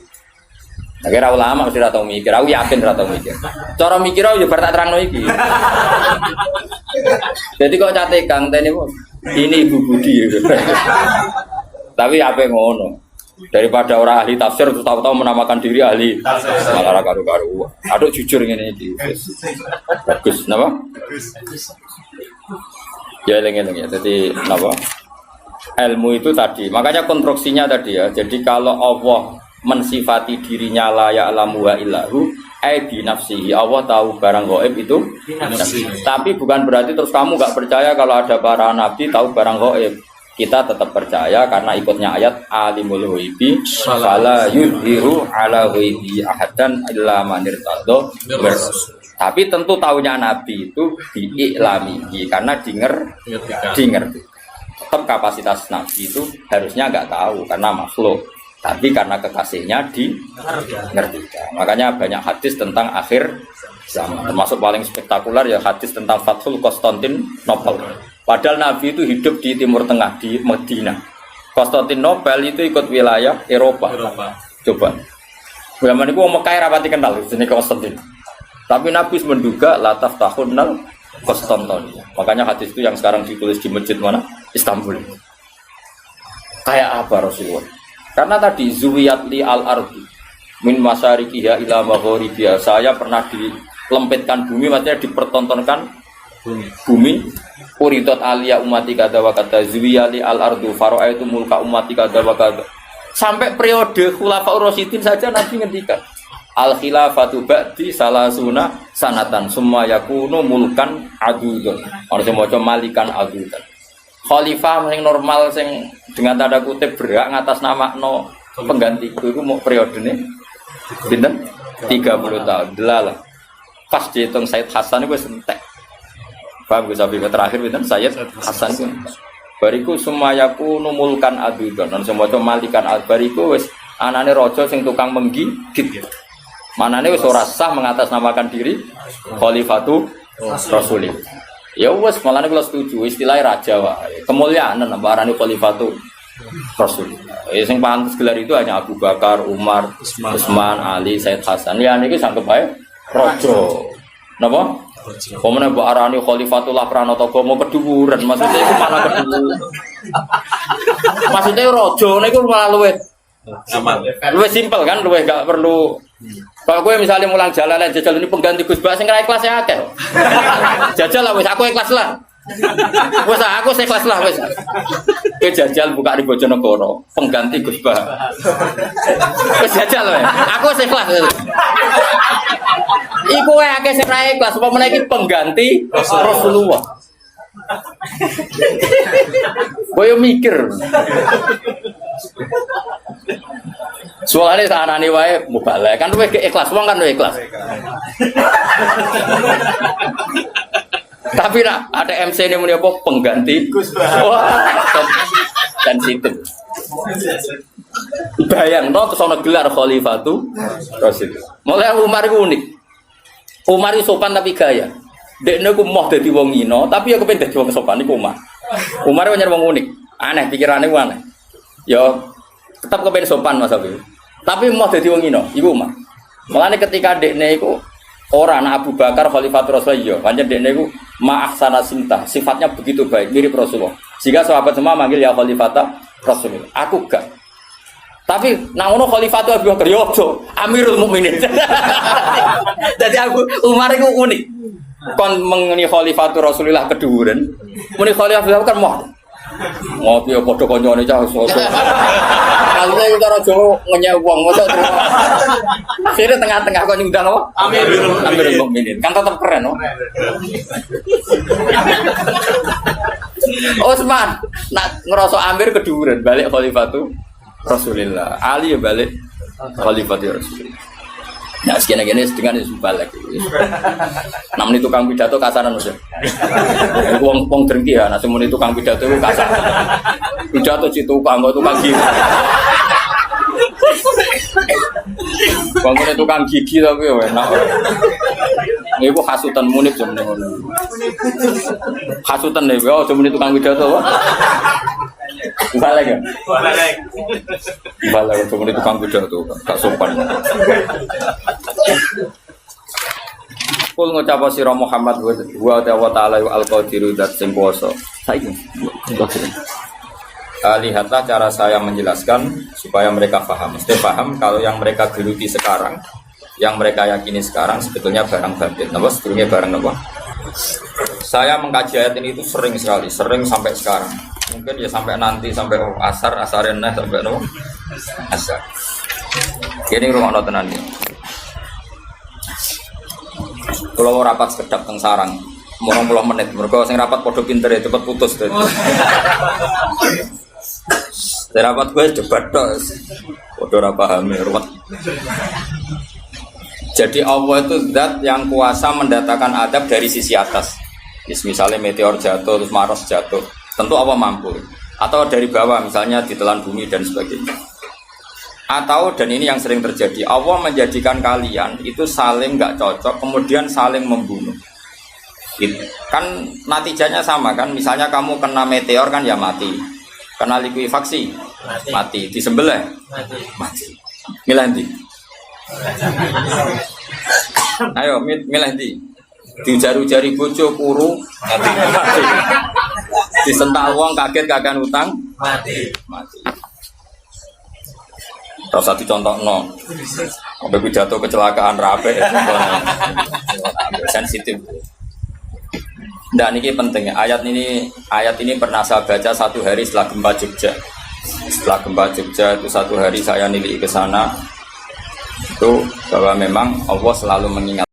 Nah, kira ulama mesti tahu mikir, aku yakin tahu mikir. Cara mikir aku ya bar tak terangno iki. Jadi kok cate Kang tene ini Ibu Budi gitu. Tapi apa ngono? Daripada orang ahli tafsir terus tahu-tahu menamakan diri ahli malah karu-karu. Aduh jujur ngene iki. Bagus, napa? Ya eling-eling ya. Jadi napa? Ilmu itu tadi. Makanya konstruksinya tadi ya. Jadi kalau Allah mensifati dirinya la ya'lamu wa illahu ai bi nafsihi, Allah tahu barang gaib itu tapi bukan berarti terus kamu enggak percaya kalau ada para nabi tahu barang gaib. Kita tetap percaya karena ikutnya ayat alimul ghaibi fala yudhiru ala ghaibi ahadan illa man irtadha. Tapi tentu tahunya nabi itu diiklamihi karena dingerti. Tetap kapasitas nabi itu harusnya enggak tahu karena makhluk. Tapi karena kekasihnya ngerti. Makanya banyak hadis tentang akhir zaman. Termasuk paling spektakuler ya hadis tentang Fathul Konstantinopel. Padahal Nabi itu hidup di Timur Tengah, di Medina. Konstantinopel itu ikut wilayah Eropa. Coba. Zaman itu Mekah rapati kenal sini Konstantin. Tapi Nabi menduga lataf tahunnal Konstantin. Makanya hadis itu yang sekarang ditulis di masjid mana? Istanbul. Kayak apa Rasulullah? Karena tadi zuwiyat li al-ardi min masyarikiha ila magharibiha. Saya pernah dilempitkan bumi, maksudnya dipertontonkan bumi. Uridat aliyah umati kada wa kada zuwiyat li al-ardu fara'aitu mulka umati kada wa kada. Sampai periode Khulafaur Rasyidin saja Nabi ngendikan al-khilafatu ba'di salasuna sanatan summa yakunu mulkan adudun. Orang semacam malikan adudun. Khalifah yang normal sing dengan tanda kutip berhak ngatas nama no penggantiku itu mau periode ini pinten 30 tahun delalah pas dihitung Sayyid Hasan itu sentek paham gue sampai terakhir pinten Sayyid Hasan itu bariku semayaku numulkan adudon dan semua itu malikan bariku wes anane rojo sing tukang menggigit manane wes ora sah mengatasnamakan diri Khalifatu Rasulillah. Ya wes malah kalau setuju istilahnya raja wae. Kemuliaan nambah arane Khalifatu Rasul. Sing pantes gelar itu hanya Abu Bakar, Umar, Utsman, Ali, Said Hasan. Ya niki sanggup bae raja. Napa? Pemene mbok arani Khalifatullah Pranatagama keduwuran. Maksudnya itu malah keduwuran. Maksudnya raja niku malah luwih aman. Luwih simpel kan, luwih gak perlu. Kalau gue misalnya mulang jalan jajal ini pengganti Gus Bak sing ra ikhlas ya akeh. Jajal lah wis aku ikhlas lah. Wis aku ikhlas lah wis. Kowe jajal buka di Bojonegoro pengganti Gus Bak. Wis jajal wae. Aku ikhlas. Iku wae akeh sing ra ikhlas apa meneh iki pengganti Rasulullah. Kowe mikir. Soalnya saanane wae mubalek kan luwih ikhlas wong kan luwih ikhlas. Tapi nak ada MC ini muni apa pengganti Gus Bah. sensitif. Bayang terus ana gelar Khalifatu Rasul. Mulai Umar iku unik. Umar itu sopan tapi gaya. Dekne ku moh dadi wong ino, tapi aku pengen dadi wong sopan iku Umar. Umar itu wong unik. Aneh pikirannya ku aneh. Ya tetap kepengen sopan Mas Abi. Tapi mau dadi wong ino, iku Umar. Mulane ketika dekne iku ora anak Abu Bakar Khalifatul Rasul ya, pancen dekne iku ma'ahsana sinta, sifatnya begitu baik, mirip Rasulullah. Sehingga sahabat semua manggil ya Khalifatul Rasulullah. Aku gak. Tapi nang ngono Khalifatul Abu Bakar yo Amirul Mukminin. Jadi aku Umar iku unik. Kon mengeni Khalifatul Rasulullah keduren, muni Khalifatul Abu Bakar mau ngopi padha kancane cah sosok. Kalau itu cara Jawa ngenyek wong mosok terus. Akhirnya tengah-tengah kok nyundang apa? Amirul Mukminin. Kan tetap keren, oh. Utsman nak ngerasa Amir keduren balik Khalifatul Rasulullah. Ali ya balik Khalifatul Rasulullah. Ya sekian-sekian dengan itu balik. Namun itu tukang pidato kasaran Mas. Wong drengki ya, nah semun itu tukang pidato itu kasar. Pidato si tukang gigi. Wong tukang gigi tapi ya enak. Iku hasutan munib sebenarnya. Hasutan deh, oh semun itu tukang pidato. Balik ya? Balik semun itu tukang pidato, gak sopan. Kul ngucap sira Muhammad wa ta'ala al-qadiru dzat sing kuwasa. Saiki. Lihatlah cara saya menjelaskan supaya mereka paham. Mesti paham kalau yang mereka geluti sekarang, yang mereka yakini sekarang sebetulnya barang batin. Napa sebetulnya barang apa? Saya mengkaji ayat ini itu sering sekali, sering sampai sekarang. Mungkin ya sampai nanti sampai asarin sampai asar. Ini rumah tenan iki. Kalau mau rapat sekedap teng sarang, 20 menit. Mereka sing rapat podo pinter ya cepet putus. Rapat gue cepat dos. Podo ora paham ruwet. Jadi Allah itu zat yang kuasa mendatangkan adab dari sisi atas. Misalnya meteor jatuh terus Mars jatuh, tentu Allah mampu. Atau dari bawah misalnya ditelan bumi dan sebagainya. Atau dan ini yang sering terjadi, Allah menjadikan kalian itu saling nggak cocok, kemudian saling membunuh. Gitu. Kan natijanya sama kan, misalnya kamu kena meteor kan ya mati, kena likuifaksi mati, disembelih mati. Milih ndi? Ayo milih ndi? Dijaru-jari bojo kuru mati. Disentak wong kaget kagak utang mati. Rasa dicontohno. Sampai pidato kecelakaan rape sensitif. Nah ini penting. Ayat ini pernah saya baca satu hari setelah gempa Jogja. Setelah gempa Jogja itu satu hari saya nilai ke sana. Itu bahwa memang Allah selalu mengingat